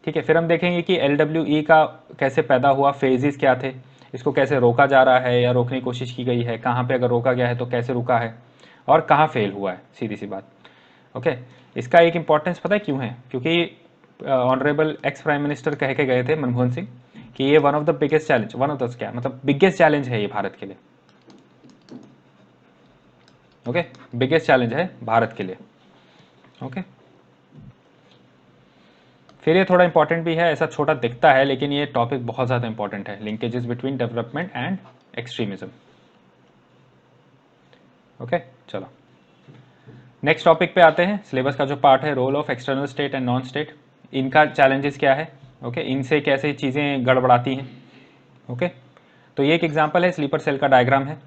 ठीक है, फिर हम देखेंगे कि LWE का कैसे पैदा हुआ, फेजेस क्या थे, इसको कैसे रोका जा रहा है या रोकने की कोशिश की गई है, कहाँ पे अगर रोका गया है तो कैसे रुका है, और कहाँ फेल हुआ है, सीधी सी बात। ओके, इसका एक इम्पॉर्टेंस पता है क्यों है, क्योंकि ऑनरेबल एक्स प्राइम मिनिस्टर कह के गए थे मनमोहन सिंह कि ये one of the biggest challenge, one of the क्या मतलब बिगेस्ट चैलेंज है ये भारत के लिए। ओके, बिगेस्ट चैलेंज है भारत के लिए। ओके, फिर ये थोड़ा इंपॉर्टेंट भी है, ऐसा छोटा दिखता है लेकिन ये टॉपिक बहुत ज़्यादा इंपॉर्टेंट है, linkages between development and extremism. Okay, चलो नेक्स्ट टॉपिक पे आते हैं। सिलेबस का जो पार्ट है, role of external state and non state, इनका चैलेंजेस क्या है। ओके, इनसे कैसे चीज़ें गड़बड़ाती हैं। ओके, तो ये एक एग्जांपल है, स्लीपर सेल का डायग्राम है,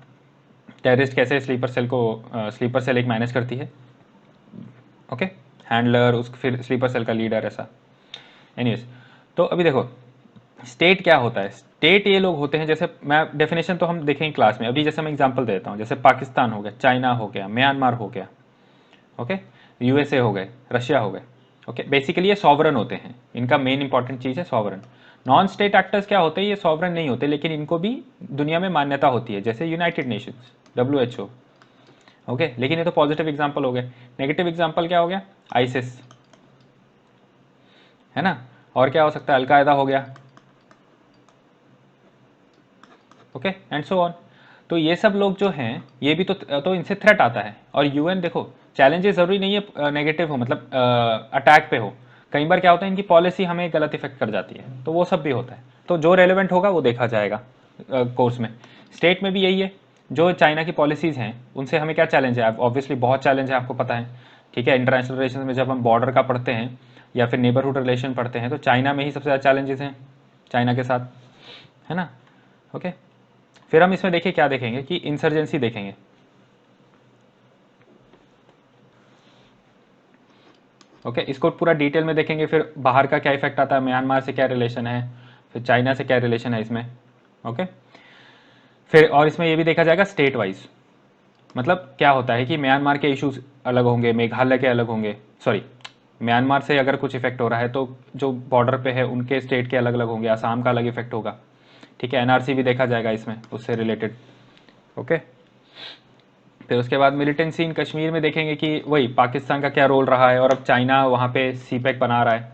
टेररिस्ट कैसे स्लीपर सेल एक मैनेज करती है। ओके, हैंडलर, उस फिर स्लीपर सेल का लीडर, ऐसा। एनीवेज, तो अभी देखो स्टेट क्या होता है। स्टेट ये लोग होते हैं, जैसे मैं डेफिनेशन तो हम देखेंगे क्लास में, अभी जैसे मैं एग्जांपल देता हूँ, जैसे पाकिस्तान हो गया, चाइना हो गया, म्यांमार हो गया। ओके, USA हो गए, रशिया हो गए। ओके, बेसिकली ये सॉवरन होते हैं, इनका मेन इंपॉर्टेंट चीज़ है सॉवरन। नॉन स्टेट एक्टर्स क्या होते हैं, ये सॉवरन नहीं होते लेकिन इनको भी दुनिया में मान्यता होती है, जैसे यूनाइटेड नेशंस, WHO। ओके, लेकिन ये तो पॉजिटिव एग्जाम्पल हो गए। नेगेटिव एग्जाम्पल क्या हो गया, आईसिस, है ना, और क्या हो सकता है, अलकायदा हो गया। Okay, and so on. तो ये सब लोग जो हैं, ये भी तो इनसे थ्रेट आता है। और UN देखो, चैलेंजेस जरूरी नहीं है नेगेटिव हो, मतलब अटैक पे हो। कई बार क्या होता है, इनकी पॉलिसी हमें गलत इफेक्ट कर जाती है, तो वो सब भी होता है। तो जो रेलेवेंट होगा वो देखा जाएगा कोर्स में। स्टेट में भी यही है, जो चाइना की पॉलिसीज़ हैं उनसे हमें क्या चैलेंज है, ऑब्वियसली बहुत चैलेंज है, आपको पता है। ठीक है, इंटरनेशनल रिलेशन में जब हम बॉर्डर का पढ़ते हैं या फिर नेबरहुड रिलेशन पढ़ते हैं, तो चाइना में ही सबसे ज़्यादा चैलेंजेस हैं, चाइना के साथ, है ना। ओके, फिर हम इसमें देखिए क्या देखेंगे कि इंसर्जेंसी देखेंगे। ओके, इसको पूरा डिटेल में देखेंगे, फिर बाहर का क्या इफेक्ट आता है, म्यांमार से क्या रिलेशन है, फिर चाइना से क्या रिलेशन है इसमें। ओके, फिर और इसमें ये भी देखा जाएगा स्टेट वाइज, मतलब क्या होता है कि म्यांमार के इश्यूज अलग होंगे, मेघालय के अलग होंगे, सॉरी, म्यांमार से अगर कुछ इफेक्ट हो रहा है तो जो बॉर्डर पे है उनके स्टेट के अलग अलग होंगे, आसाम का अलग इफेक्ट होगा। ठीक है, NRC भी देखा जाएगा इसमें, उससे रिलेटेड। ओके, फिर उसके बाद मिलिटेंसी इन कश्मीर में देखेंगे कि वही पाकिस्तान का क्या रोल रहा है, और अब चाइना वहाँ पे CPEC बना रहा है।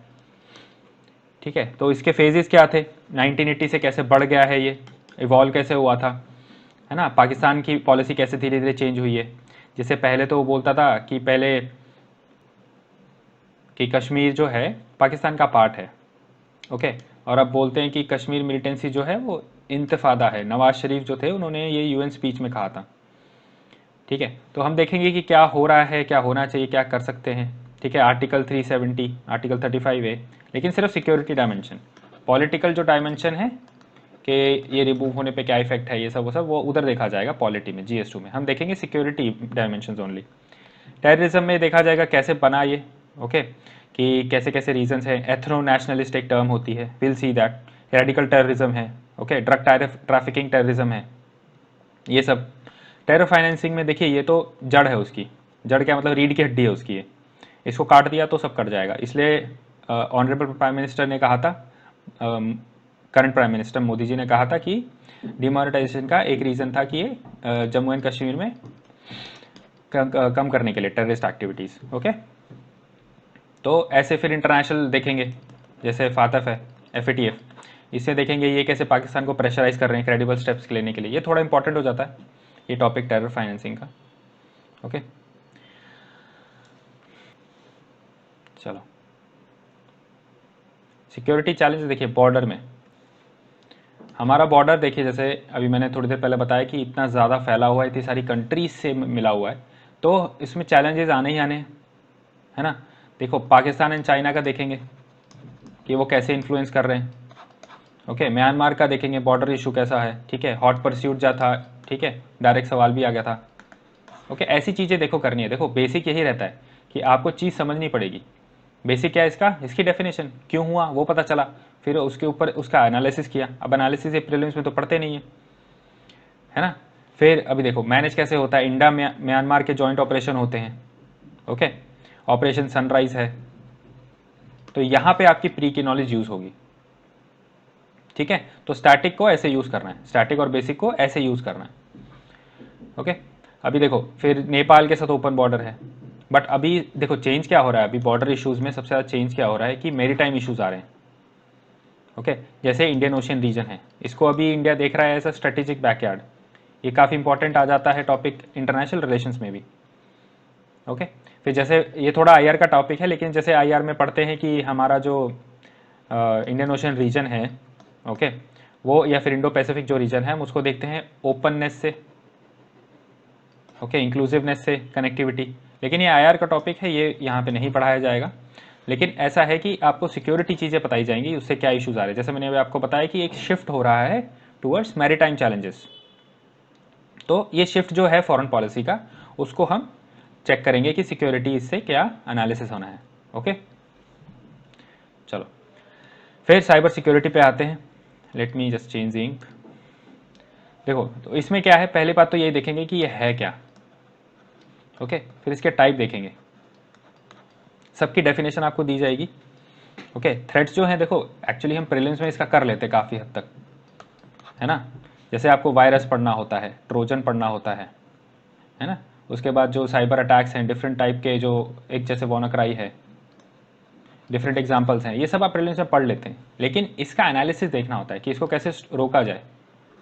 ठीक है, तो इसके फेजेस क्या थे, 1980 से कैसे बढ़ गया है, ये इवॉल्व कैसे हुआ था, है ना। पाकिस्तान की पॉलिसी कैसे धीरे धीरे चेंज हुई है, जिससे पहले तो वो बोलता था कि पहले कि कश्मीर जो है पाकिस्तान का पार्ट है। ओके, और अब बोलते हैं कि कश्मीर मिलिटेंसी जो है वो इंतफादा है। नवाज शरीफ जो थे उन्होंने ये UN स्पीच में कहा था। ठीक है, तो हम देखेंगे कि क्या हो रहा है, क्या होना चाहिए, क्या कर सकते हैं। ठीक है, आर्टिकल 370, आर्टिकल 35A, लेकिन सिर्फ सिक्योरिटी डायमेंशन। पॉलिटिकल जो डायमेंशन है कि ये रिमूव होने पे क्या इफेक्ट है, ये सब वो उधर देखा जाएगा पॉलिटी में, GS2 में। हम देखेंगे सिक्योरिटी डायमेंशन ओनली। टेररिज्म में देखा जाएगा कैसे बना ये। ओके, कि कैसे कैसे रीजंस है, एथनो नेशनलिस्ट एक टर्म होती है, will see that. Radical terrorism है, ओके, ड्रग ट्रैफिकिंग टेररिज्म है, ये सब। टेरर फाइनेंसिंग में देखिए, ये तो जड़ है उसकी, जड़ क्या मतलब, रीढ़ की हड्डी है उसकी ये। इसको काट दिया तो सब कट जाएगा। इसलिए ऑनरेबल प्राइम मिनिस्टर ने कहा था, current prime minister Modi ji ने कहा था कि डिमोनेटाइजेशन का एक रीज़न था कि ये जम्मू एंड कश्मीर में कम करने के लिए टेररिस्ट एक्टिविटीज़। ओके, तो ऐसे फिर इंटरनेशनल देखेंगे, जैसे फातफ है, FATF, इससे देखेंगे ये कैसे पाकिस्तान को प्रेशराइज कर रहे हैं क्रेडिबल स्टेप्स लेने के लिए। ये थोड़ा इंपॉर्टेंट हो जाता है ये टॉपिक, टेरर फाइनेंसिंग का। ओके, चलो सिक्योरिटी चैलेंज देखिए बॉर्डर में। हमारा बॉर्डर देखिए, जैसे अभी मैंने थोड़ी देर पहले बताया कि इतना ज़्यादा फैला हुआ है, इतनी सारी कंट्रीज से मिला हुआ है, तो इसमें चैलेंजेस आने ही आने हैं, है ना। देखो पाकिस्तान एंड चाइना का देखेंगे कि वो कैसे इन्फ्लुएंस कर रहे हैं। ओके, म्यांमार का देखेंगे बॉर्डर इशू कैसा है, ठीक है, हॉट परस्यूट जा था, ठीक है, डायरेक्ट सवाल भी आ गया था। ओके, ऐसी चीज़ें देखो करनी है। देखो बेसिक यही रहता है कि आपको चीज़ समझनी पड़ेगी। बेसिक क्या है इसका, इसकी डेफिनेशन क्यों हुआ वो पता चला, फिर उसके ऊपर उसका एनालिसिस किया। अब एनालिसिस ये प्रीलिम्स में तो पढ़ते नहीं है ना। फिर अभी देखो मैनेज कैसे होता है, इंडिया म्यांमार के जॉइंट ऑपरेशन होते हैं। ओके, ऑपरेशन सनराइज है, तो यहाँ पे आपकी प्री की नॉलेज यूज़ होगी, ठीक है। तो स्टैटिक को ऐसे यूज़ करना है, स्टैटिक और बेसिक को ऐसे यूज़ करना है। ओके, अभी देखो फिर नेपाल के साथ ओपन बॉर्डर है, बट अभी देखो चेंज क्या हो रहा है, अभी बॉर्डर इश्यूज़ में सबसे ज़्यादा चेंज क्या हो रहा है कि मेरीटाइम इश्यूज़ आ रहे हैं। ओके, जैसे इंडियन ओशियन रीजन है, इसको अभी इंडिया देख रहा है एज अ स्ट्रेटेजिक बैकयार्ड। ये काफ़ी इंपॉर्टेंट आ जाता है टॉपिक इंटरनेशनल रिलेशंस में भी। ओके, फिर जैसे ये थोड़ा आईआर का टॉपिक है, लेकिन जैसे आईआर में पढ़ते हैं कि हमारा जो इंडियन ओशियन रीजन है, ओके, वो या फिर इंडो पैसिफिक जो रीजन है हम उसको देखते हैं ओपननेस से, ओके, इंक्लूसिवनेस से, कनेक्टिविटी। लेकिन ये आईआर का टॉपिक है, ये यहाँ पे नहीं पढ़ाया जाएगा। लेकिन ऐसा है कि आपको सिक्योरिटी चीज़ें बताई जाएंगी, उससे क्या इश्यूज आ रहे हैं। जैसे मैंने अभी आपको बताया कि एक शिफ्ट हो रहा है टूवर्ड्स मैरीटाइम चैलेंजेस, तो ये शिफ्ट जो है फॉरेन पॉलिसी का, उसको हम चेक करेंगे कि सिक्योरिटी इससे क्या एनालिसिस होना है। ओके, चलो फिर साइबर सिक्योरिटी पे आते हैं। Let me just change ink. देखो तो इसमें क्या है, पहली बात तो ये देखेंगे कि ये है क्या। ओके, फिर इसके टाइप देखेंगे, सबकी डेफिनेशन आपको दी जाएगी। ओके, थ्रेट्स जो है देखो एक्चुअली हम प्रीलिम्स में इसका कर लेते काफ़ी हद तक, है ना। जैसे आपको वायरस पढ़ना होता है, ट्रोजन पढ़ना होता है ना। उसके बाद जो साइबर अटैक्स हैं डिफरेंट टाइप के, जो एक जैसे वॉनाक्राई है, डिफरेंट एग्जांपल्स हैं, ये सब आप प्रीलिम्स में पढ़ लेते हैं। लेकिन इसका एनालिसिस देखना होता है कि इसको कैसे रोका जाए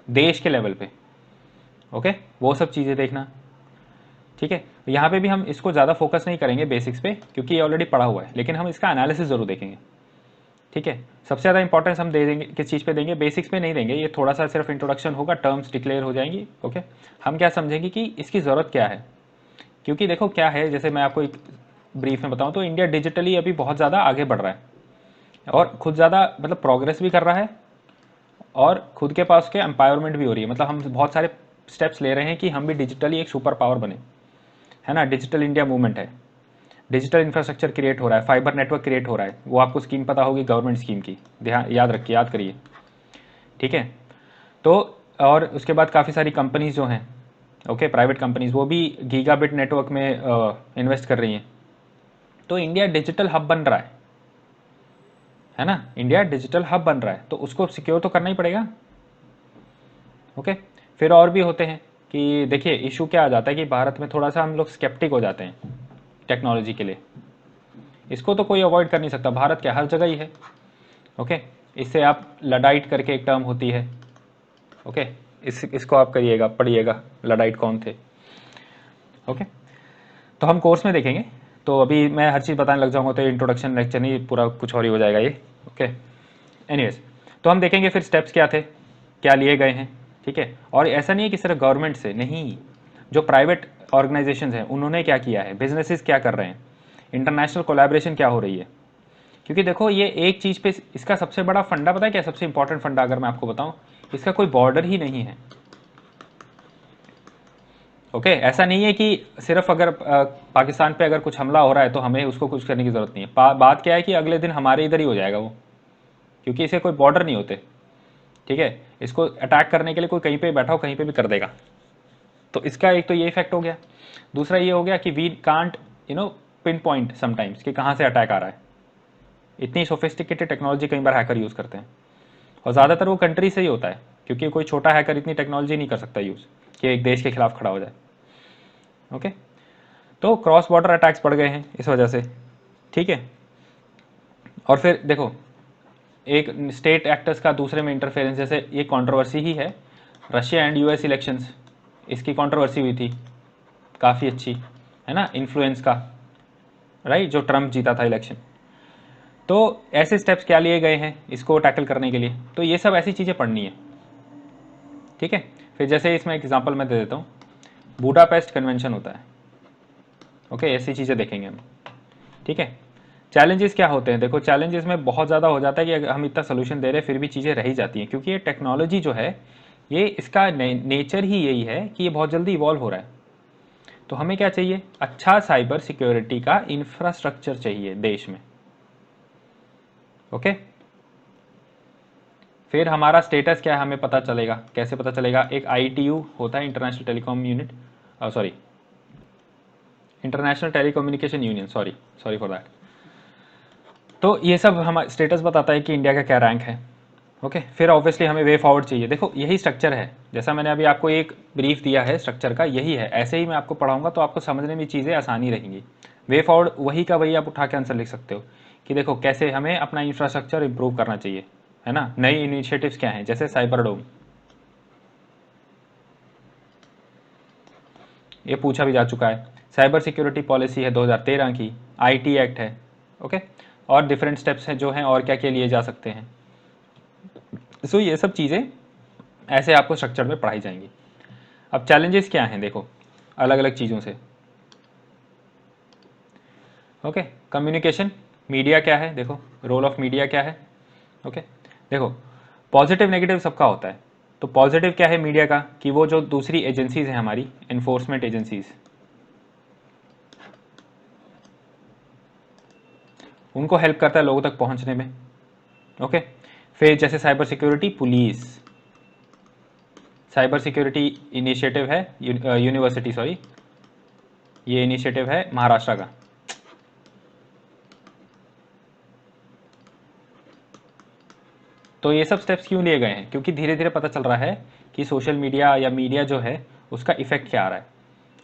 देश के लेवल पे। ओके, वो सब चीज़ें देखना, ठीक है। यहाँ पे भी हम इसको ज़्यादा फोकस नहीं करेंगे बेसिक्स पे, क्योंकि ये ऑलरेडी पढ़ा हुआ है, लेकिन हम इसका एनालिसिस ज़रूर देखेंगे, ठीक है। सबसे ज़्यादा इंपॉर्टेंस हम दे देंगे किस चीज़ पे देंगे, बेसिक्स पे नहीं देंगे, ये थोड़ा सा सिर्फ इंट्रोडक्शन होगा, टर्म्स डिक्लेयर हो जाएंगी। ओके, हम क्या समझेंगे कि इसकी ज़रूरत क्या है, क्योंकि देखो क्या है, जैसे मैं आपको एक ब्रीफ में बताऊं तो इंडिया डिजिटली अभी बहुत ज़्यादा आगे बढ़ रहा है और खुद ज़्यादा मतलब प्रोग्रेस भी कर रहा है, और खुद के पास के एम्पावरमेंट भी हो रही है। मतलब हम बहुत सारे स्टेप्स ले रहे हैं कि हम भी डिजिटली एक सुपर पावर बने, है ना। डिजिटल इंडिया मूवमेंट है, डिजिटल इंफ्रास्ट्रक्चर क्रिएट हो रहा है, फाइबर नेटवर्क क्रिएट हो रहा है। वो आपको स्कीम पता होगी गवर्नमेंट स्कीम की, ध्यान याद रखिए, याद करिए, ठीक है। तो और उसके बाद काफ़ी सारी कंपनीज जो हैं, ओके, प्राइवेट कंपनीज, वो भी गीगाबिट नेटवर्क में इन्वेस्ट कर रही हैं। तो इंडिया डिजिटल हब बन रहा है ना। इंडिया डिजिटल हब बन रहा है, तो उसको सिक्योर तो करना ही पड़ेगा। ओके, फिर और भी होते हैं कि देखिए इशू क्या आ जाता है कि भारत में थोड़ा सा हम लोग स्केप्टिक हो जाते हैं टेक्नोलॉजी के लिए। इसको तो कोई अवॉइड कर नहीं सकता, भारत क्या हर जगह ही है। ओके, इससे आप लडाइट करके एक टर्म होती है, ओके, इसको आप करिएगा, पढ़िएगा लडाइट कौन थे। ओके, तो हम कोर्स में देखेंगे, तो अभी मैं हर चीज़ बताने लग जाऊंगा तो इंट्रोडक्शन लेक्चर नहीं, पूरा कुछ और ही हो जाएगा ये। ओके, एनीवेज, तो हम देखेंगे फिर स्टेप्स क्या थे, क्या लिए गए हैं, ठीक है। और ऐसा नहीं है कि सिर्फ गवर्नमेंट से नहीं, जो प्राइवेट ऑर्गेनाइजेशन हैं उन्होंने क्या किया है, बिजनेसेस क्या कर रहे हैं, इंटरनेशनल कोलैबोरेशन क्या हो रही है। क्योंकि देखो ये एक चीज़ पे इसका सबसे बड़ा फंडा पता है क्या, सबसे इंपॉर्टेंट फंडा अगर मैं आपको बताऊं, इसका कोई बॉर्डर ही नहीं है। ओके, ऐसा नहीं है कि सिर्फ अगर पाकिस्तान पे अगर कुछ हमला हो रहा है तो हमें उसको कुछ करने की ज़रूरत नहीं है। बात क्या है कि अगले दिन हमारे इधर ही हो जाएगा वो, क्योंकि इसके कोई बॉर्डर नहीं होते, ठीक है। इसको अटैक करने के लिए कोई कहीं पे बैठा हो कहीं पे भी कर देगा। तो इसका एक तो ये इफेक्ट हो गया। दूसरा ये हो गया कि we can't pinpoint sometimes कि कहाँ से अटैक आ रहा है। इतनी सोफिस्टिकेटेड टेक्नोलॉजी कई बार हैकर यूज़ करते हैं, और ज़्यादातर वो कंट्री से ही होता है, क्योंकि कोई छोटा हैकर इतनी टेक्नोलॉजी नहीं कर सकता यूज़ कि एक देश के खिलाफ खड़ा हो जाए। ओके, तो क्रॉस बॉर्डर अटैक्स बढ़ गए हैं इस वजह से, ठीक है। और फिर देखो एक स्टेट एक्टर्स का दूसरे में इंटरफेरेंस, जैसे ये कंट्रोवर्सी ही है, रशिया एंड यूएस इलेक्शंस, इसकी कंट्रोवर्सी हुई थी काफ़ी अच्छी, है ना, इन्फ्लुएंस का, राइट, जो ट्रम्प जीता था इलेक्शन। तो ऐसे स्टेप्स क्या लिए गए हैं इसको टैकल करने के लिए, तो ये सब ऐसी चीज़ें पढ़नी है। ठीक है। फिर जैसे इसमें एग्जांपल मैं दे देता हूँ, बुडापेस्ट कन्वेंशन होता है, ओके, ऐसी चीज़ें देखेंगे हम, ठीक है। चैलेंजेस क्या होते हैं, देखो चैलेंजेस में बहुत ज़्यादा हो जाता है कि अगर हम इतना सोल्यूशन दे रहे हैं फिर भी चीज़ें रह ही जाती हैं, क्योंकि ये टेक्नोलॉजी जो है ये इसका नेचर ही यही है कि ये बहुत जल्दी इवॉल्व हो रहा है। तो हमें क्या चाहिए, अच्छा साइबर सिक्योरिटी का इंफ्रास्ट्रक्चर चाहिए देश में, ओके। फिर हमारा स्टेटस क्या है हमें पता चलेगा, कैसे पता चलेगा, एक ITU होता है, international telecom unit, sorry international telecommunication union, sorry sorry for that. तो ये सब हमारा स्टेटस बताता है कि इंडिया का क्या रैंक है, ओके। फिर ऑब्वियसली हमें वे फॉरवर्ड चाहिए, देखो यही स्ट्रक्चर है, जैसा मैंने अभी आपको एक ब्रीफ दिया है स्ट्रक्चर का, यही है, ऐसे ही मैं आपको पढ़ाऊंगा तो आपको समझने में चीज़ें आसानी रहेंगी। वे फॉरवर्ड वही का वही आप उठा के आंसर लिख सकते हो कि देखो कैसे हमें अपना इंफ्रास्ट्रक्चर इंप्रूव करना चाहिए, है ना। नई इनिशिएटिव्स क्या हैं, जैसे साइबर डोम, ये पूछा भी जा चुका है। साइबर सिक्योरिटी पॉलिसी है 2013 की, IT एक्ट है, ओके। और डिफरेंट स्टेप्स हैं जो हैं और क्या क्या लिए जा सकते हैं। सो ये सब चीज़ें ऐसे आपको स्ट्रक्चर में पढ़ाई जाएंगी। अब चैलेंजेस क्या हैं, देखो अलग अलग चीज़ों से, ओके। कम्युनिकेशन, मीडिया क्या है, देखो रोल ऑफ मीडिया क्या है, ओके। देखो पॉजिटिव नेगेटिव सबका होता है, तो पॉजिटिव क्या है मीडिया का, कि वो जो दूसरी एजेंसीज हैं हमारी एनफोर्समेंट एजेंसीज, उनको हेल्प करता है लोगों तक पहुंचने में, ओके। फिर जैसे cyber security police, cyber security initiative है यूनिवर्सिटी, सॉरी ये इनिशिएटिव है महाराष्ट्र का, तो ये सब स्टेप्स क्यों लिए गए हैं, क्योंकि धीरे धीरे पता चल रहा है कि सोशल मीडिया या मीडिया जो है उसका इफेक्ट क्या आ रहा है,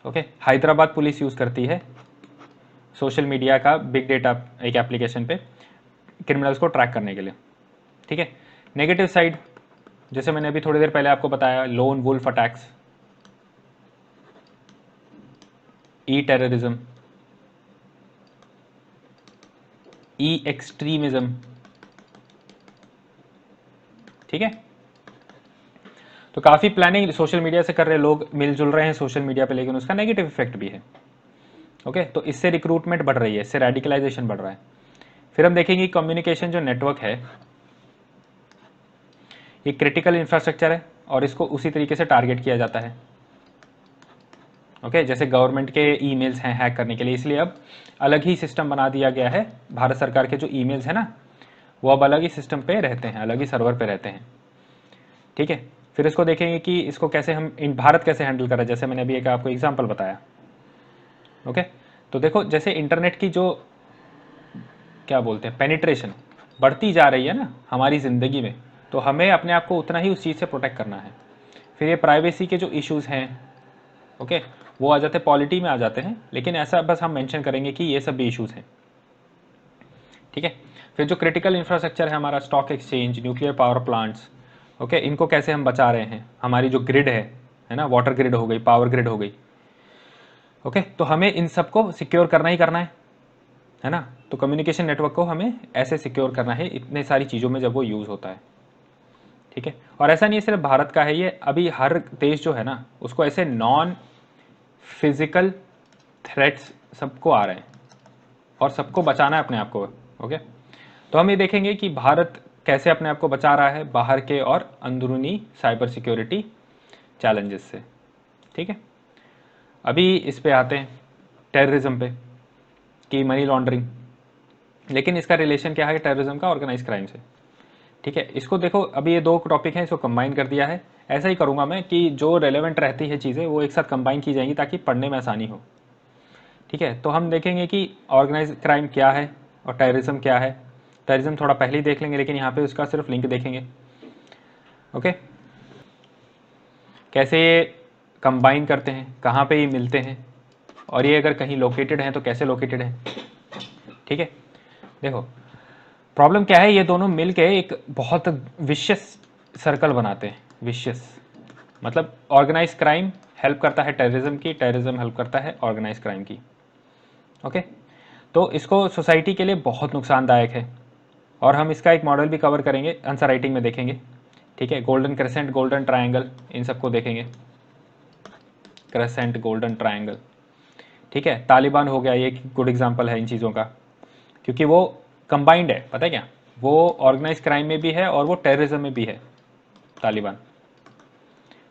ओके। हैदराबाद पुलिस यूज़ करती है सोशल मीडिया का बिग डेटा एक एप्लीकेशन पे क्रिमिनल्स को ट्रैक करने के लिए, ठीक है। नेगेटिव साइड, जैसे मैंने अभी थोड़ी देर पहले आपको बताया, लोन वुल्फ अटैक्स, ई टेररिज्म, ई एक्सट्रीमिज्म, ठीक है। तो काफ़ी प्लानिंग सोशल मीडिया से कर रहे लोग, मिलजुल रहे हैं सोशल मीडिया पे, लेकिन उसका नेगेटिव इफेक्ट भी है, ओके। तो इससे रिक्रूटमेंट बढ़ रही है, इससे रेडिकलाइजेशन बढ़ रहा है। फिर हम देखेंगे कम्युनिकेशन जो नेटवर्क है ये क्रिटिकल इंफ्रास्ट्रक्चर है और इसको उसी तरीके से टारगेट किया जाता है, ओके। जैसे गवर्नमेंट के ईमेल्स हैं हैक करने के लिए, इसलिए अब अलग ही सिस्टम बना दिया गया है, भारत सरकार के जो ईमेल्स हैं ना वो अब अलग ही सिस्टम पे रहते हैं, अलग ही सर्वर पे रहते हैं, ठीक है। फिर इसको देखेंगे कि इसको कैसे हम इन भारत कैसे हैंडल कर रहे हैं, जैसे मैंने अभी एक आपको एग्जांपल बताया, ओके। तो देखो जैसे इंटरनेट की जो क्या बोलते हैं पेनिट्रेशन बढ़ती जा रही है ना हमारी ज़िंदगी में, तो हमें अपने आप को उतना ही उस चीज़ से प्रोटेक्ट करना है। फिर ये प्राइवेसी के जो इश्यूज़ हैं, ओके, वो आ जाते हैं पॉलिटी में आ जाते हैं, लेकिन ऐसा बस हम मेंशन करेंगे कि ये सब भी इश्यूज़ हैं, ठीक है। फिर जो क्रिटिकल इंफ्रास्ट्रक्चर है हमारा, stock exchange, nuclear power plants, okay, इनको कैसे हम बचा रहे हैं, हमारी जो ग्रिड है ना, वाटर ग्रिड हो गई, पावर ग्रिड हो गई, ओके। तो हमें इन सबको सिक्योर करना ही करना है ना। तो कम्युनिकेशन नेटवर्क को हमें ऐसे सिक्योर करना है इतने सारी चीज़ों में जब वो यूज़ होता है, ठीक है। और ऐसा नहीं है सिर्फ भारत का है ये, अभी हर देश जो है ना उसको ऐसे नॉन फिजिकल थ्रेट्स सबको आ रहे हैं और सबको बचाना है अपने आप को, ओके। तो हम ये देखेंगे कि भारत कैसे अपने आप को बचा रहा है बाहर के और अंदरूनी साइबर सिक्योरिटी चैलेंजेस से, ठीक है। अभी इस पे आते हैं टेररिज्म पे, कि मनी लॉन्ड्रिंग, लेकिन इसका रिलेशन क्या है टेररिज्म का ऑर्गेनाइज क्राइम से, ठीक है। इसको देखो अभी ये दो टॉपिक हैं, इसको कंबाइन कर दिया है, ऐसा ही करूँगा मैं कि जो रेलेवेंट रहती है चीज़ें वो एक साथ कंबाइन की जाएंगी ताकि पढ़ने में आसानी हो, ठीक है। तो हम देखेंगे कि ऑर्गेनाइज क्राइम क्या है और टेररिज्म क्या है। टेररिज्म थोड़ा पहले ही देख लेंगे, लेकिन यहाँ पे उसका सिर्फ लिंक देखेंगे, ओके। कैसे ये कंबाइन करते हैं, कहाँ पे ये मिलते हैं, और ये अगर कहीं लोकेटेड हैं तो कैसे लोकेटेड हैं, ठीक है। देखो प्रॉब्लम क्या है, ये दोनों मिल के एक बहुत विशियस सर्कल बनाते हैं, विशियस मतलब ऑर्गेनाइज क्राइम हेल्प करता है टेररिज्म की, टेररिज्म हेल्प करता है ऑर्गेनाइज क्राइम की, ओके। तो इसको सोसाइटी के लिए बहुत नुकसानदायक है और हम इसका एक मॉडल भी कवर करेंगे, आंसर राइटिंग में देखेंगे, ठीक है, गोल्डन क्रेसेंट, गोल्डन ट्रायंगल, इन सबको देखेंगे, क्रेसेंट, गोल्डन ट्रायंगल। ठीक है, तालिबान हो गया, ये एक गुड एग्जांपल है इन चीज़ों का, क्योंकि वो कंबाइंड है, पता है क्या, वो ऑर्गेनाइज क्राइम में भी है और वो टेररिज्म में भी है, तालिबान।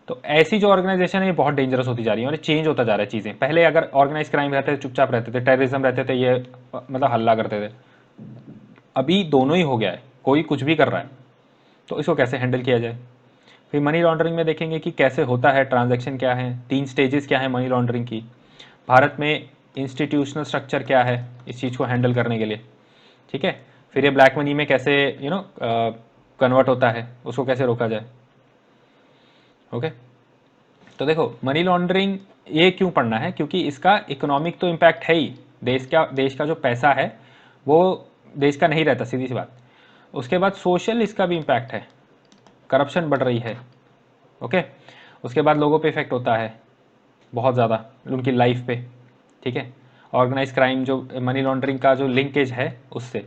तो ऐसी जो ऑर्गेनाइजेशन है ये बहुत डेंजरस होती जा रही है और चेंज होता जा रहा है चीज़ें। पहले अगर ऑर्गेनाइज क्राइम रहते थे चुपचाप रहते थे, टेररिज्म रहते थे ये मतलब हल्ला करते थे, अभी दोनों ही हो गया है, कोई कुछ भी कर रहा है, तो इसको कैसे हैंडल किया जाए। फिर मनी लॉन्ड्रिंग में देखेंगे कि कैसे होता है, ट्रांजैक्शन क्या है, 3 स्टेजेस क्या है मनी लॉन्ड्रिंग की, भारत में इंस्टीट्यूशनल स्ट्रक्चर क्या है इस चीज़ को हैंडल करने के लिए। ठीक है, फिर ये ब्लैक मनी में कैसे कन्वर्ट होता है, उसको कैसे रोका जाए। ओके, तो देखो मनी लॉन्ड्रिंग ये क्यों पढ़ना है, क्योंकि इसका इकोनॉमिक तो इम्पैक्ट है ही, देश का जो पैसा है वो देश का नहीं रहता, सीधी सी बात। उसके बाद सोशल इसका भी इम्पैक्ट है, करप्शन बढ़ रही है। ओके, उसके बाद लोगों पे इफेक्ट होता है बहुत ज़्यादा, उनकी लाइफ पे। ठीक है, ऑर्गेनाइज क्राइम जो मनी लॉन्ड्रिंग का जो लिंकेज है उससे,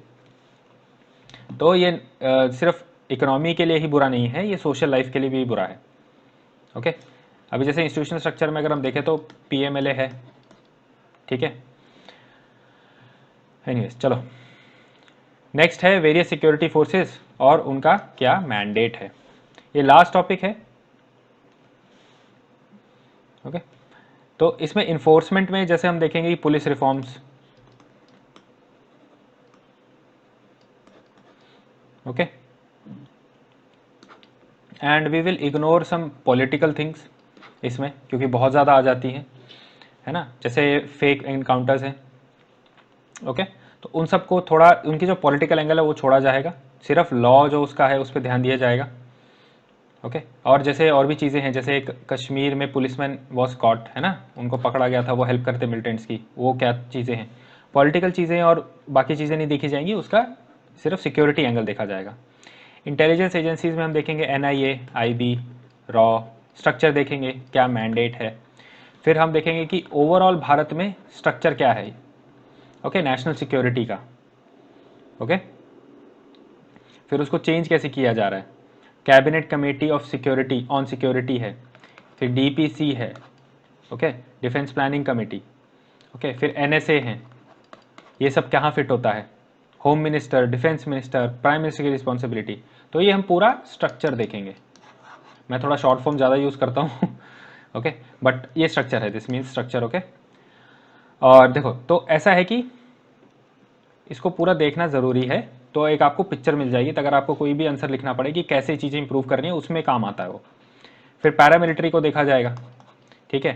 तो ये सिर्फ इकोनॉमी के लिए ही बुरा नहीं है, ये सोशल लाइफ के लिए भी बुरा है। ओके, अभी जैसे इंस्टीट्यूशनल स्ट्रक्चर में अगर हम देखें तो पीएमएलए है। ठीक है, एनीवेज चलो नेक्स्ट है वेरियस सिक्योरिटी फोर्सेस और उनका क्या मैंडेट है, ये लास्ट टॉपिक है। ओके, तो इसमें इन्फोर्समेंट में जैसे हम देखेंगे कि police reforms, okay, and we will ignore some political things इसमें, क्योंकि बहुत ज़्यादा आ जाती हैं, है ना, जैसे फेक एनकाउंटर्स हैं। ओके, तो उन सबको थोड़ा, उनकी जो पॉलिटिकल एंगल है वो छोड़ा जाएगा, सिर्फ लॉ जो उसका है उस पर ध्यान दिया जाएगा। ओके, और जैसे और भी चीज़ें हैं, जैसे एक कश्मीर में पुलिसमैन वॉज कॉट, है ना, उनको पकड़ा गया था, वो हेल्प करते मिलिटेंट्स की, वो क्या चीज़ें हैं, पॉलिटिकल चीज़ें और बाकी चीज़ें नहीं देखी जाएंगी, उसका सिर्फ सिक्योरिटी एंगल देखा जाएगा। इंटेलिजेंस एजेंसीज में हम देखेंगे एनआईए, आईबी, रॉ, स्ट्रक्चर देखेंगे क्या मैंडेट है। फिर हम देखेंगे कि ओवरऑल भारत में स्ट्रक्चर क्या है, ओके, नेशनल सिक्योरिटी का। ओके, फिर उसको चेंज कैसे किया जा रहा है, cabinet committee of security on security है, फिर डीपीसी है, okay, defence planning committee, okay, फिर एनएसए है, ये सब कहाँ फिट होता है, home minister, defence minister, prime minister की रिस्पॉन्सिबिलिटी। तो ये हम पूरा स्ट्रक्चर देखेंगे, मैं थोड़ा शॉर्ट फॉर्म ज़्यादा यूज़ करता हूँ ओके, बट ये स्ट्रक्चर है, दिस मीन्स स्ट्रक्चर। ओके, और देखो तो ऐसा है कि इसको पूरा देखना ज़रूरी है, तो एक आपको पिक्चर मिल जाएगी, तो अगर आपको कोई भी आंसर लिखना पड़े कि कैसे चीज़ें इंप्रूव करनी है, उसमें काम आता है वो। फिर पैरामिलिट्री को देखा जाएगा। ठीक है,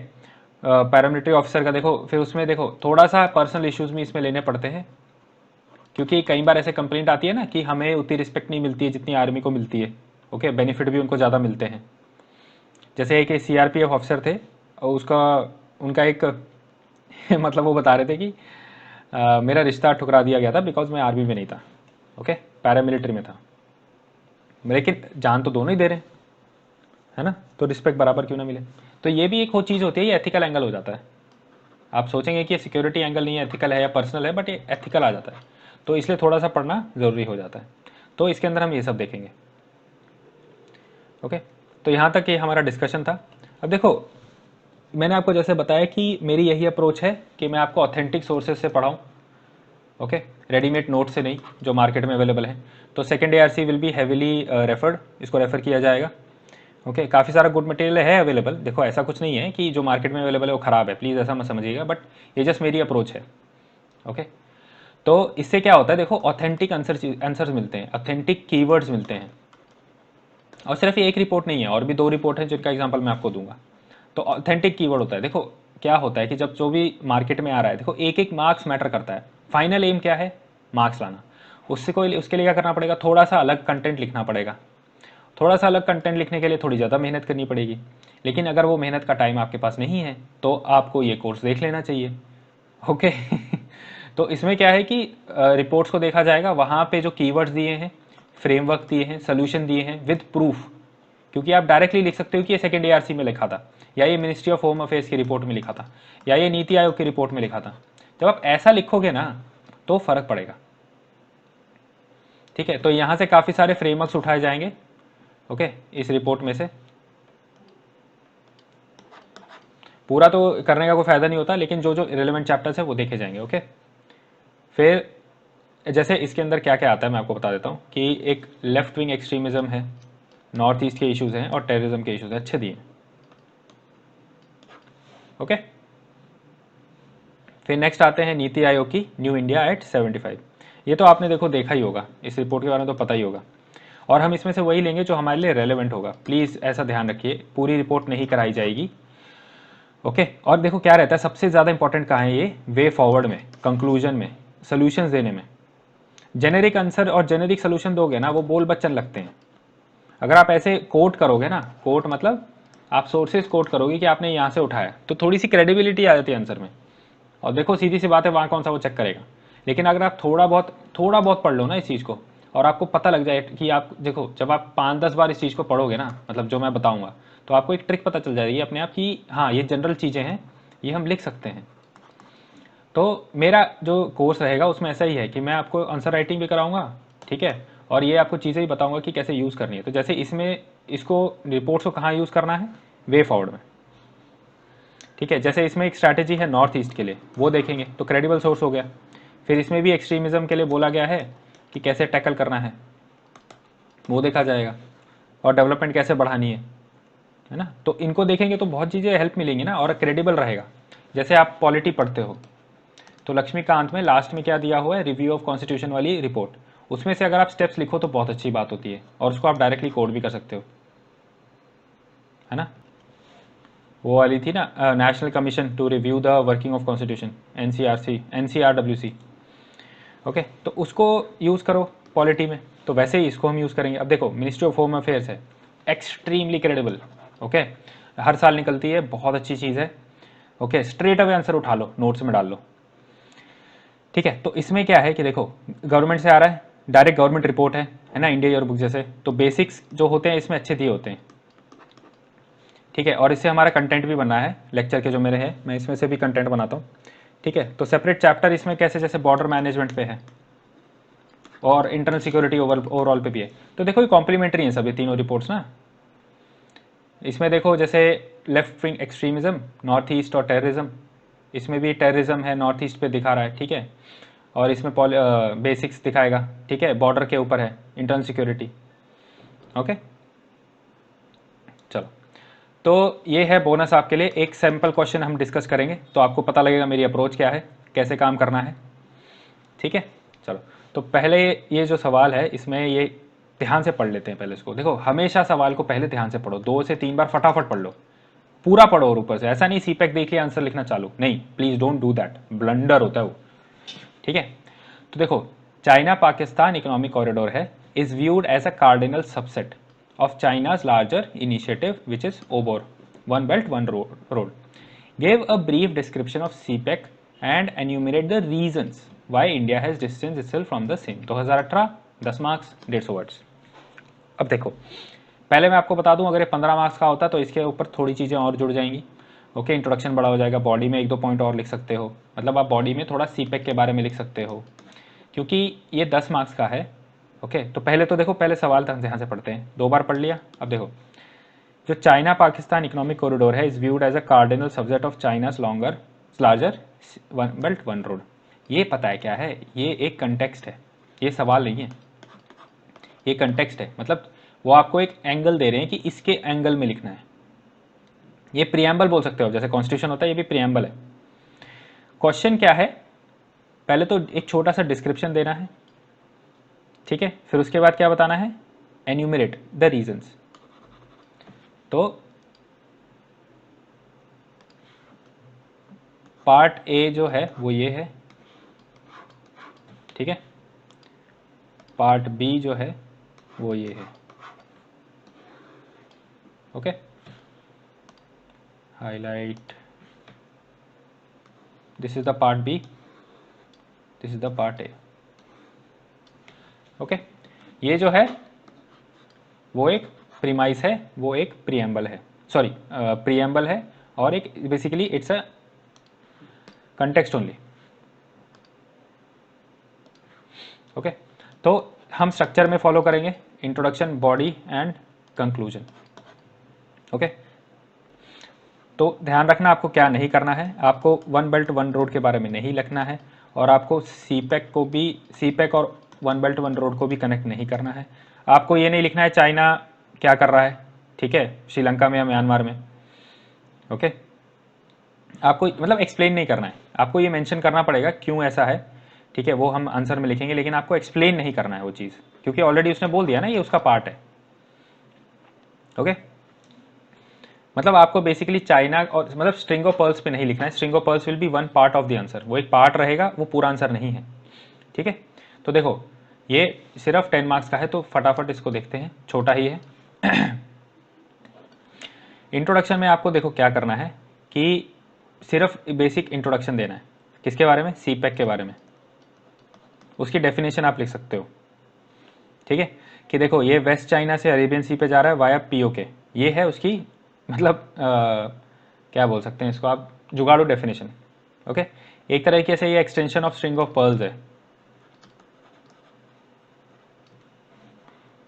पैरामिलिट्री ऑफिसर का देखो, फिर उसमें देखो थोड़ा सा पर्सनल इश्यूज भी इसमें लेने पड़ते हैं, क्योंकि कई बार ऐसे कंप्लेंट आती है ना कि हमें उतनी रिस्पेक्ट नहीं मिलती है जितनी आर्मी को मिलती है। ओके, बेनिफिट भी उनको ज़्यादा मिलते हैं। जैसे एक सीआरपीएफ ऑफिसर थे, और उसका उनका एक मतलब वो बता रहे थे कि मेरा रिश्ता ठुकरा दिया गया था बिकॉज मैं आर्मी में नहीं था, ओके, पैरामिलिट्री में था, लेकिन जान तो दोनों ही दे रहे हैं, है ना, तो रिस्पेक्ट बराबर क्यों ना मिले। तो ये भी एक वो चीज़ होती है, ये एथिकल एंगल हो जाता है। आप सोचेंगे कि ये सिक्योरिटी एंगल नहीं है, एथिकल है या पर्सनल है, बट ये एथिकल आ जाता है, तो इसलिए थोड़ा सा पढ़ना ज़रूरी हो जाता है। तो इसके अंदर हम ये सब देखेंगे। ओके, तो यहाँ तक ये हमारा डिस्कशन था। अब देखो, मैंने आपको जैसे बताया कि मेरी यही अप्रोच है कि मैं आपको ऑथेंटिक सोर्सेज से पढ़ाऊँ, ओके, रेडीमेड नोट से नहीं, जो मार्केट में अवेलेबल है। तो second ARC will be heavily referred, इसको रेफर किया जाएगा। ओके, काफ़ी सारा गुड मटेरियल है अवेलेबल, देखो ऐसा कुछ नहीं है कि जो मार्केट में अवेलेबल है वो ख़राब है, प्लीज़ ऐसा मत समझिएगा, बट ये जस्ट मेरी अप्रोच है। ओके, तो इससे क्या होता है, देखो ऑथेंटिक आंसर्स मिलते हैं, ऑथेंटिक कीवर्ड्स मिलते हैं, और सिर्फ ये एक रिपोर्ट नहीं है, और भी 2 रिपोर्ट है जिनका एग्जाम्पल मैं आपको दूंगा। तो ऑथेंटिक कीवर्ड होता है, देखो क्या होता है कि जब जो भी मार्केट में आ रहा है, देखो एक एक मार्क्स मैटर करता है, फाइनल एम क्या है, मार्क्स लाना। उसके लिए क्या करना पड़ेगा, थोड़ा सा अलग कंटेंट लिखना पड़ेगा, थोड़ा सा अलग कंटेंट लिखने के लिए थोड़ी ज़्यादा मेहनत करनी पड़ेगी, लेकिन अगर वो मेहनत का टाइम आपके पास नहीं है तो आपको ये कोर्स देख लेना चाहिए। ओके तो इसमें क्या है कि रिपोर्ट्स को देखा जाएगा, वहाँ पे जो कीवर्ड्स दिए हैं, फ्रेमवर्क दिए हैं, सोल्यूशन दिए हैं विद प्रूफ, क्योंकि आप डायरेक्टली लिख सकते हो कि ये सेकेंड ARC में लिखा था, या ये मिनिस्ट्री ऑफ होम अफेयर्स की रिपोर्ट में लिखा था, या ये नीति आयोग की रिपोर्ट में लिखा था। जब आप ऐसा लिखोगे ना तो फ़र्क पड़ेगा। ठीक है, तो यहाँ से काफ़ी सारे फ्रेमवर्क्स उठाए जाएंगे, ओके, इस रिपोर्ट में से पूरा तो करने का कोई फ़ायदा नहीं होता, लेकिन जो जो रिलेवेंट चैप्टर्स है वो देखे जाएंगे। ओके, फिर जैसे इसके अंदर क्या क्या आता है मैं आपको बता देता हूँ कि एक लेफ्ट विंग एक्सट्रीमिज्म है, नॉर्थ ईस्ट के इश्यूज़ हैं और टेररिज्म के इश्यूज़ हैं, अच्छे दिए। ओके, फिर नेक्स्ट आते हैं नीति आयोग की न्यू इंडिया एट 75। ये तो आपने देखो देखा ही होगा, इस रिपोर्ट के बारे में तो पता ही होगा, और हम इसमें से वही लेंगे जो हमारे लिए रेलेवेंट होगा। प्लीज़ ऐसा ध्यान रखिए, पूरी रिपोर्ट नहीं कराई जाएगी। ओके, और देखो क्या रहता है सबसे ज़्यादा इंपॉर्टेंट कहाँ है, ये वे फॉरवर्ड में, कंक्लूजन में, सोल्यूशंस देने में। जेनेरिक आंसर और जेनेरिक सोल्यूशन दोगे ना, वो बोल बच्चन लगते हैं। अगर आप ऐसे कोट करोगे ना, कोट मतलब आप सोर्सेज कोट करोगे कि आपने यहाँ से उठाया, तो थोड़ी सी क्रेडिबिलिटी आ जाती है आंसर में। और देखो सीधी सी बात है, वहाँ कौन सा वो चेक करेगा। लेकिन अगर आप थोड़ा बहुत पढ़ लो ना इस चीज़ को, और आपको पता लग जाए कि आप देखो, जब आप 5-10 बार इस चीज़ को पढ़ोगे ना, मतलब जो मैं बताऊंगा, तो आपको एक ट्रिक पता चल जाएगी अपने आप कि हाँ ये जनरल चीज़ें हैं, ये हम लिख सकते हैं। तो मेरा जो कोर्स रहेगा उसमें ऐसा ही है कि मैं आपको आंसर राइटिंग भी कराऊंगा, ठीक है, और ये आपको चीज़ें भी बताऊंगा कि कैसे यूज़ करनी है। तो जैसे इसमें इसको रिपोर्ट्स को कहाँ यूज़ करना है, वे फॉरवर्ड में, ठीक है। जैसे इसमें एक स्ट्रैटेजी है नॉर्थ ईस्ट के लिए, वो देखेंगे तो क्रेडिबल सोर्स हो गया। फिर इसमें भी एक्सट्रीमिज़म के लिए बोला गया है कि कैसे टैकल करना है, वो देखा जाएगा, और डेवलपमेंट कैसे बढ़ानी है ना। तो इनको देखेंगे तो बहुत चीज़ें हेल्प मिलेंगी ना, और क्रेडिबल रहेगा। जैसे आप पॉलिटी पढ़ते हो, तो लक्ष्मीकांत में लास्ट में क्या दिया हुआ है, रिव्यू ऑफ कॉन्स्टिट्यूशन वाली रिपोर्ट, उसमें से अगर आप स्टेप्स लिखो तो बहुत अच्छी बात होती है, और उसको आप डायरेक्टली कोड भी कर सकते हो, है ना। वो वाली थी ना, national commission to review the working of constitution, NCRWC। Okay, तो उसको यूज़ करो पॉलिटी में, तो वैसे ही इसको हम यूज़ करेंगे। अब देखो मिनिस्ट्री ऑफ होम अफेयर्स है, एक्सट्रीमली क्रेडिबल। ओके, हर साल निकलती है, बहुत अच्छी चीज़ है। ओके, स्ट्रेट अवे आंसर उठा लो, नोट्स में डाल लो, ठीक है। तो इसमें क्या है कि देखो गवर्नमेंट से आ रहा है, डायरेक्ट गवर्नमेंट रिपोर्ट है ना, इंडिया ईयर बुक जैसे, तो बेसिक्स जो होते हैं इसमें अच्छे दिए होते हैं, ठीक है। और इससे हमारा कंटेंट भी बना है, लेक्चर के जो मेरे हैं, मैं इसमें से भी कंटेंट बनाता हूँ, ठीक है। तो सेपरेट चैप्टर इसमें कैसे, जैसे बॉर्डर मैनेजमेंट पे है, और इंटरनल सिक्योरिटी ओवरऑल पे भी है। तो देखो ये कॉम्प्लीमेंट्री हैं सब ये तीनों रिपोर्ट्स ना। इसमें देखो जैसे left wing extremism, north east और टेररिज्म, इसमें भी टेररिज्म है, नॉर्थ ईस्ट पे दिखा रहा है, ठीक है। और इसमें बेसिक्स दिखाएगा, ठीक है, बॉर्डर के ऊपर है, इंटरनल सिक्योरिटी। ओके, चलो, तो ये है बोनस आपके लिए, एक सैम्पल क्वेश्चन हम डिस्कस करेंगे, तो आपको पता लगेगा मेरी अप्रोच क्या है, कैसे काम करना है, ठीक है। चलो, तो पहले ये जो सवाल है इसमें ये ध्यान से पढ़ लेते हैं पहले इसको। देखो हमेशा सवाल को पहले ध्यान से पढ़ो, 2 से 3 बार फटाफट पढ़ लो, पूरा पढ़ो, और ऊपर से ऐसा नहीं सीपैक देखिए आंसर लिखना चालू, नहीं, please don't do that, blunder होता है वो, ठीक है। तो देखो, चाइना पाकिस्तान इकोनॉमिक कॉरिडोर है, is viewed as a cardinal subset of China's larger initiative which is OBOR, one belt one road, gave a brief description of CPEC and enumerate the reasons why India has distanced itself from the same। 2018, 10 marks, 150 words. अब देखो, पहले मैं आपको बता दूं, अगर ये 15 marks का होता तो इसके ऊपर थोड़ी चीज़ें और जुड़ जाएंगी। ओके, इंट्रोडक्शन बड़ा हो जाएगा, बॉडी में 1-2 पॉइंट और लिख सकते हो, मतलब आप बॉडी में थोड़ा सीपेक के बारे में लिख सकते हो, क्योंकि ये 10 मार्क्स का है। ओके, तो पहले तो देखो, पहले सवाल ध्यान से पढ़ते हैं, 2 बार पढ़ लिया। अब देखो, जो चाइना पाकिस्तान इकोनॉमिक कॉरिडोर है is viewed as a cardinal subject of China's larger one belt one road. ये पता है क्या है, ये एक कंटेक्स्ट है, ये सवाल नहीं है, ये कंटेक्स्ट है, मतलब वो आपको एक एंगल दे रहे हैं कि इसके एंगल में लिखना है। ये प्रियम्बल बोल सकते हो, जैसे कॉन्स्टिट्यूशन होता है, ये भी प्रियम्बल है। क्वेश्चन क्या है, पहले तो एक छोटा सा डिस्क्रिप्शन देना है, ठीक है, फिर उसके बाद क्या बताना है, एन्यूमरेट द रीजंस। तो पार्ट ए जो है वो ये है, ठीक है, पार्ट बी जो है वो ये है। Okay, highlight, this is the part B, this is the part A. Okay, ये जो है वो एक प्रीमाइस है, वो एक प्रियम्बल है, सॉरी प्रियम्बल है, और एक basically it's a context only. Okay, तो हम स्ट्रक्चर में फॉलो करेंगे, introduction, body and conclusion. Okay, तो ध्यान रखना आपको क्या नहीं करना है, आपको वन बेल्ट वन रोड के बारे में नहीं लिखना है, और आपको सीपैक को भी, सीपैक और वन बेल्ट वन रोड को भी कनेक्ट नहीं करना है। आपको ये नहीं लिखना है चाइना क्या कर रहा है, ठीक है, श्रीलंका में या म्यांमार में। ओके, आपको मतलब एक्सप्लेन नहीं करना है, आपको ये मेंशन करना पड़ेगा क्यों ऐसा है, ठीक है, वो हम आंसर में लिखेंगे, लेकिन आपको एक्सप्लेन नहीं करना है वो चीज़, क्योंकि ऑलरेडी उसने बोल दिया ना ये उसका पार्ट है। ओके, मतलब आपको बेसिकली चाइना और मतलब स्ट्रिंग ऑफ पर्ल्स पे नहीं लिखना है, string of pearls will be one part of the answer, वो एक पार्ट रहेगा, वो पूरा आंसर नहीं है, ठीक है। तो देखो ये सिर्फ 10 मार्क्स का है, तो फटाफट इसको देखते हैं, छोटा ही है। इंट्रोडक्शन में आपको देखो क्या करना है कि सिर्फ बेसिक इंट्रोडक्शन देना है, किसके बारे में, सीपैक के बारे में, उसकी डेफिनेशन आप लिख सकते हो, ठीक है, कि देखो ये वेस्ट चाइना से अरेबियन सी पे जा रहा है वाया पीओके, ये है उसकी मतलब क्या बोल सकते हैं इसको आप, जुगाड़ू डेफिनेशन। ओके, एक तरीके से ये extension of string of pearls है,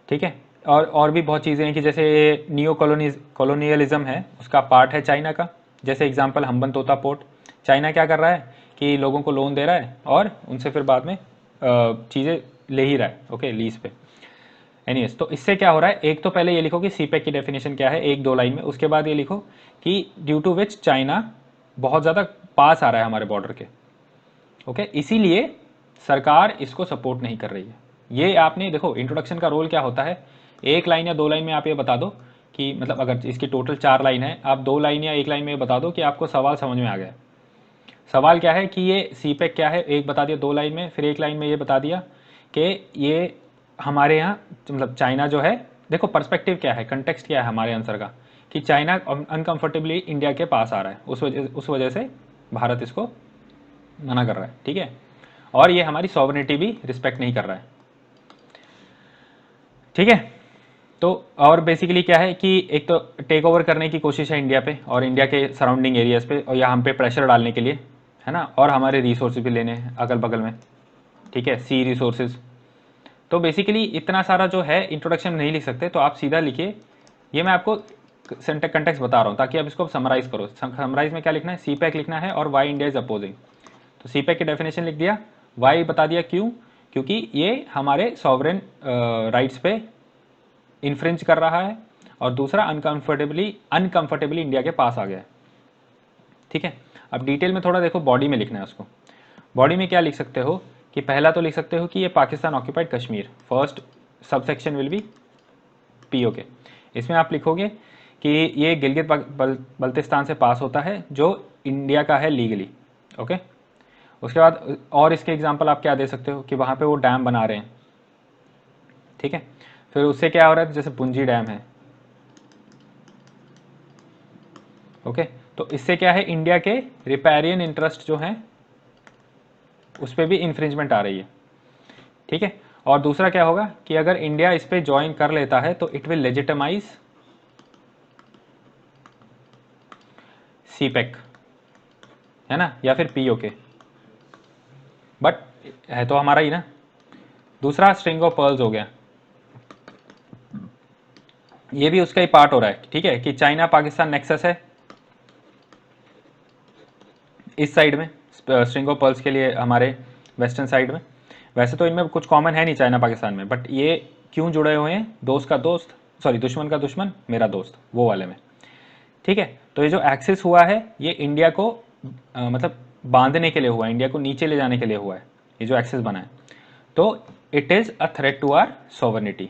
ठीक है। और भी बहुत चीज़ें हैं कि जैसे नियो कॉलोनियलिज्म है, उसका पार्ट है चाइना का, जैसे एग्जांपल हम्बन तोता पोर्ट, चाइना क्या कर रहा है कि लोगों को लोन दे रहा है और उनसे फिर बाद में चीज़ें ले ही रहा है, ओके, लीज पे। एनीवेज, तो इससे क्या हो रहा है, एक तो पहले ये लिखो कि सीपैक की डेफिनेशन क्या है, एक दो लाइन में, उसके बाद ये लिखो कि ड्यू टू विच चाइना बहुत ज़्यादा पास आ रहा है हमारे बॉर्डर के, ओके, इसीलिए सरकार इसको सपोर्ट नहीं कर रही है। ये आपने देखो इंट्रोडक्शन का रोल क्या होता है, एक लाइन या दो लाइन में आप ये बता दो कि मतलब अगर इसकी टोटल 4 लाइन है, आप 2 लाइन या 1 लाइन में ये बता दो कि आपको सवाल समझ में आ गया। सवाल क्या है कि ये सीपैक क्या है, एक बता दिया 2 लाइन में, फिर 1 लाइन में ये बता दिया कि ये हमारे यहाँ मतलब चाइना जो है, देखो पर्सपेक्टिव क्या है, कंटेक्स्ट क्या है हमारे आंसर का, कि चाइना अनकंफर्टेबली इंडिया के पास आ रहा है, उस वजह से भारत इसको मना कर रहा है, ठीक है, और ये हमारी सॉवरेनिटी भी रिस्पेक्ट नहीं कर रहा है, ठीक है। तो और बेसिकली क्या है कि एक तो टेक ओवर करने की कोशिश है इंडिया पे और इंडिया के सराउंडिंग एरियाज पे, और या हम पे प्रेशर डालने के लिए, है ना, और हमारे रिसोर्सेज भी लेने हैं अगल बगल में, ठीक है, सी रिसोर्सेज। तो बेसिकली इतना सारा जो है इंट्रोडक्शन नहीं लिख सकते, तो आप सीधा लिखिए, ये मैं आपको सेंटेक्स कंटेक्स्ट बता रहा हूँ ताकि आप इसको समराइज करो। समराइज में क्या लिखना है, सीपैक लिखना है और वाई इंडिया इज अपोजिंग, तो सीपैक की डेफिनेशन लिख दिया, वाई बता दिया क्यों, क्योंकि ये हमारे सॉवरेन राइट्स पे इन्फ्रिंज कर रहा है, और दूसरा अनकंफर्टेबली इंडिया के पास आ गया है, ठीक है। अब डिटेल में थोड़ा देखो, बॉडी में लिखना है उसको। बॉडी में क्या लिख सकते हो कि पहला तो लिख सकते हो कि ये Pakistan occupied Kashmir, first subsection will be PoK, इसमें आप लिखोगे कि ये गिलगित बल्तिस्तान से पास होता है जो इंडिया का है लीगली, ओके। उसके बाद और इसके एग्जांपल आप क्या दे सकते हो कि वहाँ पे वो डैम बना रहे हैं, ठीक है, फिर उससे क्या हो रहा है, जैसे पुंजी डैम है, ओके, तो इससे क्या है, इंडिया के रिपेरियन इंटरेस्ट जो हैं उस पर भी इंफ्रिंजमेंट आ रही है, ठीक है। और दूसरा क्या होगा कि अगर इंडिया इस पर ज्वाइन कर लेता है तो इट विल लेजिटिमाइज सीपैक, है ना, या फिर पीओके, बट है तो हमारा ही ना। दूसरा स्ट्रिंग ऑफ पर्ल्स हो गया, ये भी उसका ही पार्ट हो रहा है, ठीक है, कि चाइना पाकिस्तान नेक्सस है इस साइड में, स्ट्रिंग ऑफ पर्ल्स के लिए हमारे वेस्टर्न साइड में। वैसे तो इनमें कुछ कॉमन है नहीं चाइना पाकिस्तान में, बट ये क्यों जुड़े हुए हैं, दोस्त का दोस्त, सॉरी दुश्मन का दुश्मन मेरा दोस्त, वो वाले में, ठीक है। तो ये जो एक्सेस हुआ है ये इंडिया को मतलब बांधने के लिए हुआ है, इंडिया को नीचे ले जाने के लिए हुआ है, ये जो एक्सेस बना है, तो it is a threat to our sovereignty.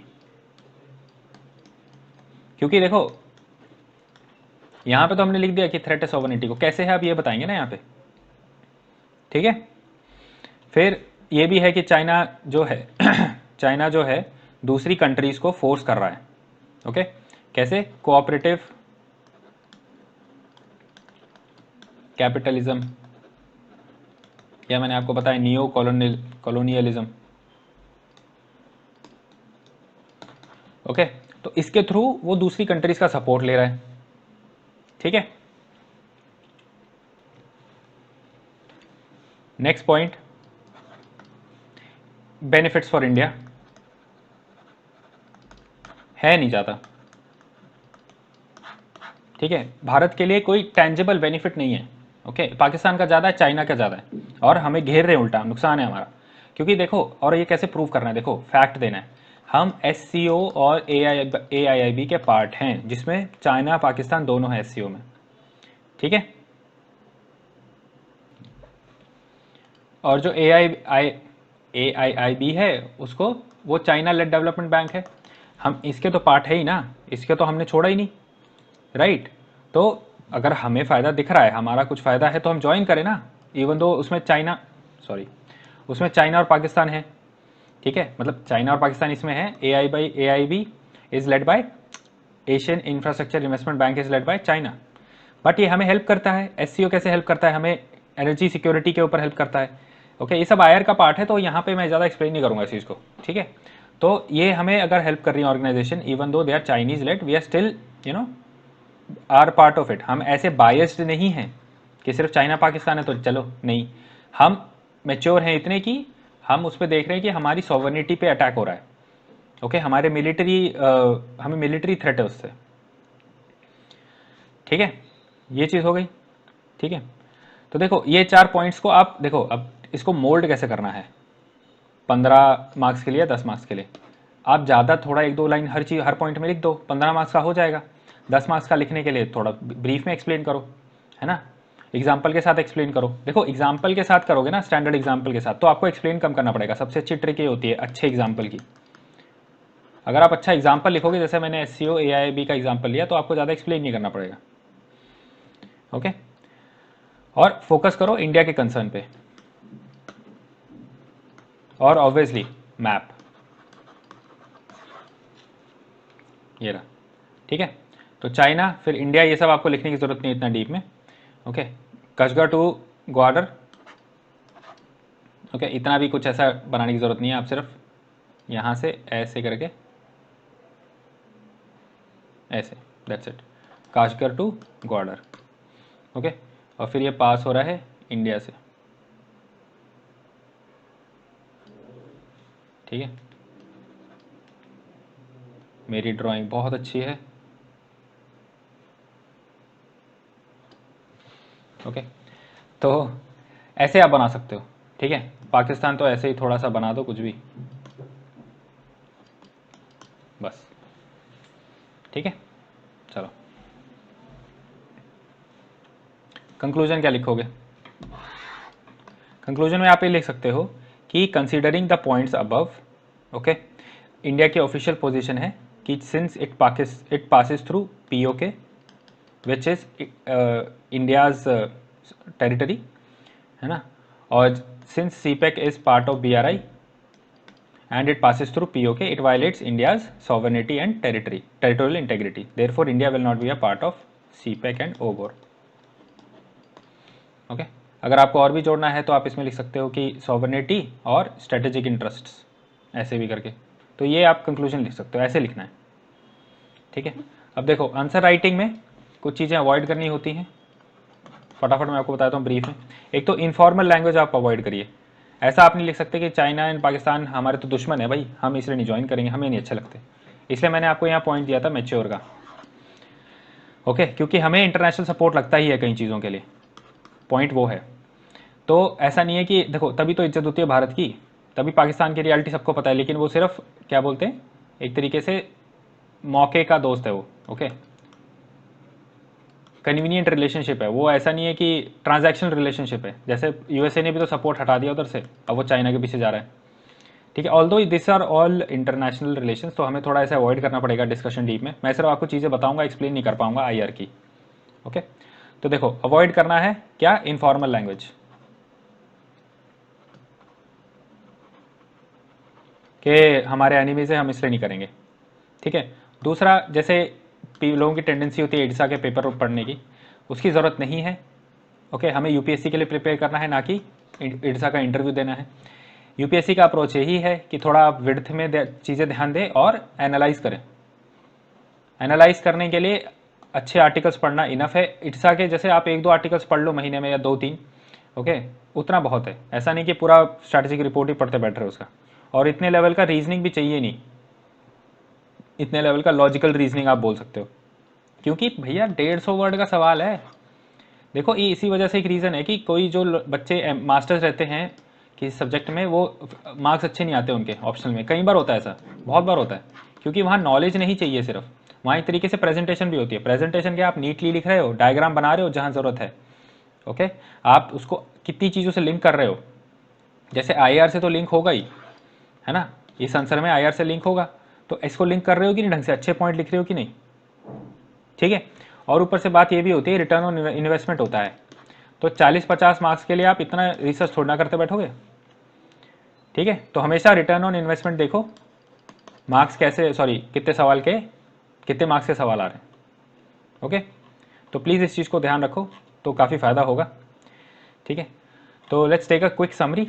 क्योंकि देखो यहां पे तो हमने लिख दिया कि थ्रेट है सॉवरेनिटी को, कैसे है आप ये बताएंगे ना यहाँ पे, ठीक है। फिर ये भी है कि चाइना जो है चाइना जो है दूसरी कंट्रीज को फोर्स कर रहा है, ओके, कैसे, कोऑपरेटिव कैपिटलिज्म, या मैंने आपको बताया नियो कॉलोनियलिज्म, ओके, तो इसके थ्रू वो दूसरी कंट्रीज का सपोर्ट ले रहा है, ठीक है। Next point, benefits for India है नहीं ज़्यादा, ठीक है, भारत के लिए कोई टेंजिबल बेनिफिट नहीं है। ओके, पाकिस्तान का ज़्यादा है, चाइना का ज़्यादा है, और हमें घेर रहे हैं, उल्टा नुकसान है हमारा। क्योंकि देखो, और ये कैसे प्रूव करना है, देखो फैक्ट देना है। हम SCO और AIIB के पार्ट हैं, जिसमें चाइना पाकिस्तान दोनों हैं SCO में। ठीक है, और जो AIIB है उसको, वो चाइना लेड डेवलपमेंट बैंक है। हम इसके तो पार्ट है ही ना, इसके तो हमने छोड़ा ही नहीं, राइट। तो अगर हमें फ़ायदा दिख रहा है, हमारा कुछ फ़ायदा है, तो हम ज्वाइन करें ना, इवन दो उसमें चाइना, सॉरी, उसमें चाइना और पाकिस्तान है। ठीक है, मतलब चाइना और पाकिस्तान इसमें है। AIIB is led by Asian infrastructure investment bank, is led by China. But ये हमें हेल्प करता है। SCO कैसे हेल्प करता है हमें? एनर्जी सिक्योरिटी के ऊपर हेल्प करता है। ओके, ये सब IR का पार्ट है, तो यहाँ पे मैं ज़्यादा एक्सप्लेन नहीं करूँगा इस चीज़ को। ठीक है, तो ये हमें अगर हेल्प कर रही है organisation, even though they are Chinese led, we are still are part of it. हम ऐसे बायस्ड नहीं हैं कि सिर्फ चाइना पाकिस्तान है तो चलो, नहीं। हम मेच्योर हैं इतने कि हम उस पर देख रहे हैं कि हमारी सॉवर्निटी पे अटैक हो रहा है। ओके, हमारे हमें मिलिट्री थ्रेट है उससे। ठीक है, ये चीज़ हो गई। ठीक है, तो देखो ये 4 पॉइंट्स को आप देखो, अब इसको मोल्ड कैसे करना है 15 मार्क्स के लिए, 10 मार्क्स के लिए। आप ज़्यादा थोड़ा 1-2 लाइन हर चीज़ हर पॉइंट में लिख दो, 15 मार्क्स का हो जाएगा। 10 मार्क्स का लिखने के लिए थोड़ा ब्रीफ में एक्सप्लेन करो, है ना, एग्जाम्पल के साथ एक्सप्लेन करो। देखो एग्जाम्पल के साथ करोगे ना, स्टैंडर्ड एग्जाम्पल के साथ, तो आपको एक्सप्लेन कम करना पड़ेगा। सबसे अच्छी ट्रिक ये होती है अच्छे एग्जाम्पल की। अगर आप अच्छा एग्जाम्पल लिखोगे, जैसे मैंने SCO AIIB का एग्जाम्पल लिया, तो आपको ज़्यादा एक्सप्लेन नहीं करना पड़ेगा। ओके, और फोकस करो इंडिया के कंसर्न पे, और ऑब्वियसली मैप, ये रहा। ठीक है, तो चाइना, फिर इंडिया, ये सब आपको लिखने की ज़रूरत नहीं इतना डीप में। ओके, कशगा टू ग्वादर, ओके, इतना भी कुछ ऐसा बनाने की ज़रूरत नहीं है। आप सिर्फ यहाँ से ऐसे करके ऐसे, that's it, Kashgar to Gwadar. Okay, और फिर ये पास हो रहा है इंडिया से। ठीक है, मेरी ड्राइंग बहुत अच्छी है। ओके, तो ऐसे आप बना सकते हो। ठीक है, पाकिस्तान तो ऐसे ही थोड़ा सा बना दो कुछ भी, बस। ठीक है, चलो कंक्लूजन क्या लिखोगे? कंक्लूजन में आप ये लिख सकते हो कि considering the points above, okay, India की ऑफिशियल पोजीशन है कि since it passes through POK which is India's territory, है ना, और since CPEC is part of BRI and it passes through POK, it violates India's sovereignty and territorial integrity. Therefore, India will not be a part of CPEC and OGOR. Okay, अगर आपको और भी जोड़ना है तो आप इसमें लिख सकते हो कि सॉवर्निटी और स्ट्रेटेजिक इंटरेस्ट्स, ऐसे भी करके। तो ये आप कंक्लूजन लिख सकते हो, ऐसे लिखना है। ठीक है, अब देखो आंसर राइटिंग में कुछ चीज़ें अवॉइड करनी होती हैं, फटाफट मैं आपको बताता हूँ ब्रीफ में। एक तो इनफॉर्मल लैंग्वेज आप अवॉइड करिए। ऐसा आप नहीं लिख सकते कि चाइना एंड पाकिस्तान हमारे तो दुश्मन है भाई, हम इसलिए नहीं ज्वाइन करेंगे, हमें नहीं अच्छे लगते। इसलिए मैंने आपको यहाँ पॉइंट दिया था मैच्योर का। ओके, क्योंकि हमें इंटरनेशनल सपोर्ट लगता ही है कई चीज़ों के लिए, पॉइंट वो है। तो ऐसा नहीं है कि देखो, तभी तो इज्जत होती है भारत की, तभी पाकिस्तान की रियलिटी सबको पता है, लेकिन वो सिर्फ क्या बोलते हैं, एक तरीके से मौके का दोस्त है वो। ओके, कन्वीनियंट रिलेशनशिप है वो, ऐसा नहीं है कि ट्रांजैक्शनल रिलेशनशिप है। जैसे USA ने भी तो सपोर्ट हटा दिया उधर से, अब वो चाइना के पीछे जा रहा है। ठीक है, although this are all international relations, तो हमें थोड़ा ऐसा अवॉइड करना पड़ेगा डिस्कशन डीप में। मैं सिर्फ आपको चीज़ें बताऊंगा, एक्सप्लेन नहीं कर पाऊंगा IR की। ओके, तो देखो अवॉइड करना है क्या, इनफॉर्मल लैंग्वेज, कि हमारे एनिमीज है हम इसलिए नहीं करेंगे। ठीक है, दूसरा, जैसे लोगों की टेंडेंसी होती है इड्सा के पेपर पढ़ने की, उसकी ज़रूरत नहीं है। ओके, हमें UPSC के लिए प्रिपेयर करना है, ना कि इड्सा का इंटरव्यू देना है। UPSC का अप्रोच यही है कि थोड़ा आप विड्थ में चीज़ें ध्यान दें और एनालाइज करें। एनालाइज करने के लिए अच्छे आर्टिकल्स पढ़ना इनफ है। इट्सा के जैसे आप 1-2 आर्टिकल्स पढ़ लो महीने में, या 2-3, ओके, उतना बहुत है। ऐसा नहीं कि पूरा स्ट्रैटेजिक रिपोर्ट ही पढ़ते बैठ रहे हो उसका। और इतने लेवल का रीजनिंग भी चाहिए नहीं, इतने लेवल का लॉजिकल रीजनिंग आप बोल सकते हो। क्योंकि भैया 150 वर्ड का सवाल है। देखो ये इसी वजह से एक रीज़न है कि कोई जो बच्चे मास्टर्स रहते हैं किसी सब्जेक्ट में, वो मार्क्स अच्छे नहीं आते उनके ऑप्शनल में। कई बार होता है ऐसा, बहुत बार होता है, क्योंकि वहाँ नॉलेज नहीं चाहिए सिर्फ, वहाँ एक तरीके से प्रेजेंटेशन भी होती है। प्रेजेंटेशन क्या, आप नीटली लिख रहे हो, डायग्राम बना रहे हो जहाँ ज़रूरत है, ओके, आप उसको कितनी चीज़ों से लिंक कर रहे हो। जैसे IR से तो लिंक होगा ही, है ना, इस आंसर में IR से लिंक होगा, तो इसको लिंक कर रहे हो कि नहीं ढंग से, अच्छे पॉइंट लिख रहे हो कि नहीं, ठीक है। और ऊपर से बात ये भी होती है, रिटर्न ऑन इन्वेस्टमेंट होता है, तो 40-50 मार्क्स के लिए आप इतना रिसर्च थोड़ा करते बैठोगे, ठीक है। तो हमेशा रिटर्न ऑन इन्वेस्टमेंट देखो, मार्क्स कैसे, सॉरी कितने सवाल के, कितने मार्क्स के सवाल आ रहे हैं, ओके। तो प्लीज़ इस चीज़ को ध्यान रखो, तो काफ़ी फ़ायदा होगा, ठीक है। तो let's take a quick summary.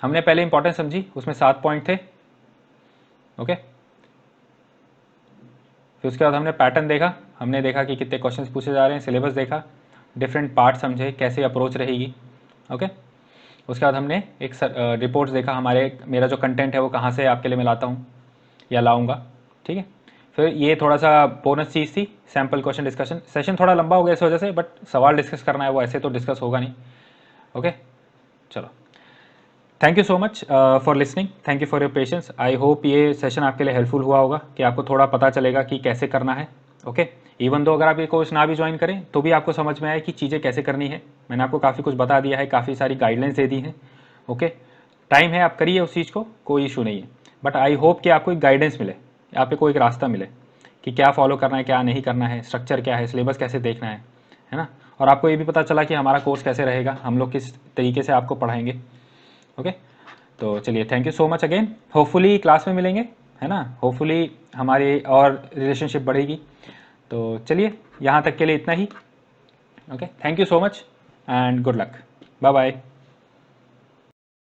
हमने पहले इंपॉर्टेंट समझी, उसमें 7 पॉइंट थे, ओके। फिर उसके बाद हमने पैटर्न देखा, हमने देखा कि कितने क्वेश्चंस पूछे जा रहे हैं, सिलेबस देखा, डिफरेंट पार्ट समझे कैसे अप्रोच रहेगी, ओके। उसके बाद हमने एक रिपोर्ट्स देखा, मेरा जो कंटेंट है वो कहाँ से आपके लिए मैं लाता हूँ या लाऊंगा, ठीक है। फिर ये थोड़ा सा बोनस चीज़ थी, सैम्पल क्वेश्चन डिस्कशन। सेशन थोड़ा लंबा हो गया इस वजह से, बट सवाल डिस्कस करना है, वो ऐसे तो डिस्कस होगा नहीं, ओके। चलो, thank you so much for listening, thank you for your patience. I hope ये सेशन आपके लिए हेल्पफुल हुआ होगा, कि आपको थोड़ा पता चलेगा कि कैसे करना है, ओके। इवन दो अगर आप ये कोर्स ना भी ज्वाइन करें तो भी आपको समझ में आए कि चीज़ें कैसे करनी है। मैंने आपको काफ़ी कुछ बता दिया है, काफ़ी सारी गाइडलाइंस दे दी हैं, ओके। टाइम है, आप करिए उस चीज़ को, कोई इशू नहीं है। बट आई होप कि आपको एक गाइडेंस मिले, आपको एक रास्ता मिले कि क्या फॉलो करना है, क्या नहीं करना है, स्ट्रक्चर क्या है, सिलेबस कैसे देखना है ना। और आपको ये भी पता चला कि हमारा कोर्स कैसे रहेगा, हम लोग किस तरीके से आपको पढ़ाएंगे, ओके। तो चलिए, thank you so much again. Hopefully class में मिलेंगे, है ना, होपफुली हमारी और रिलेशनशिप बढ़ेगी। तो चलिए, यहाँ तक के लिए इतना ही, okay. Thank you so much and good luck, bye bye.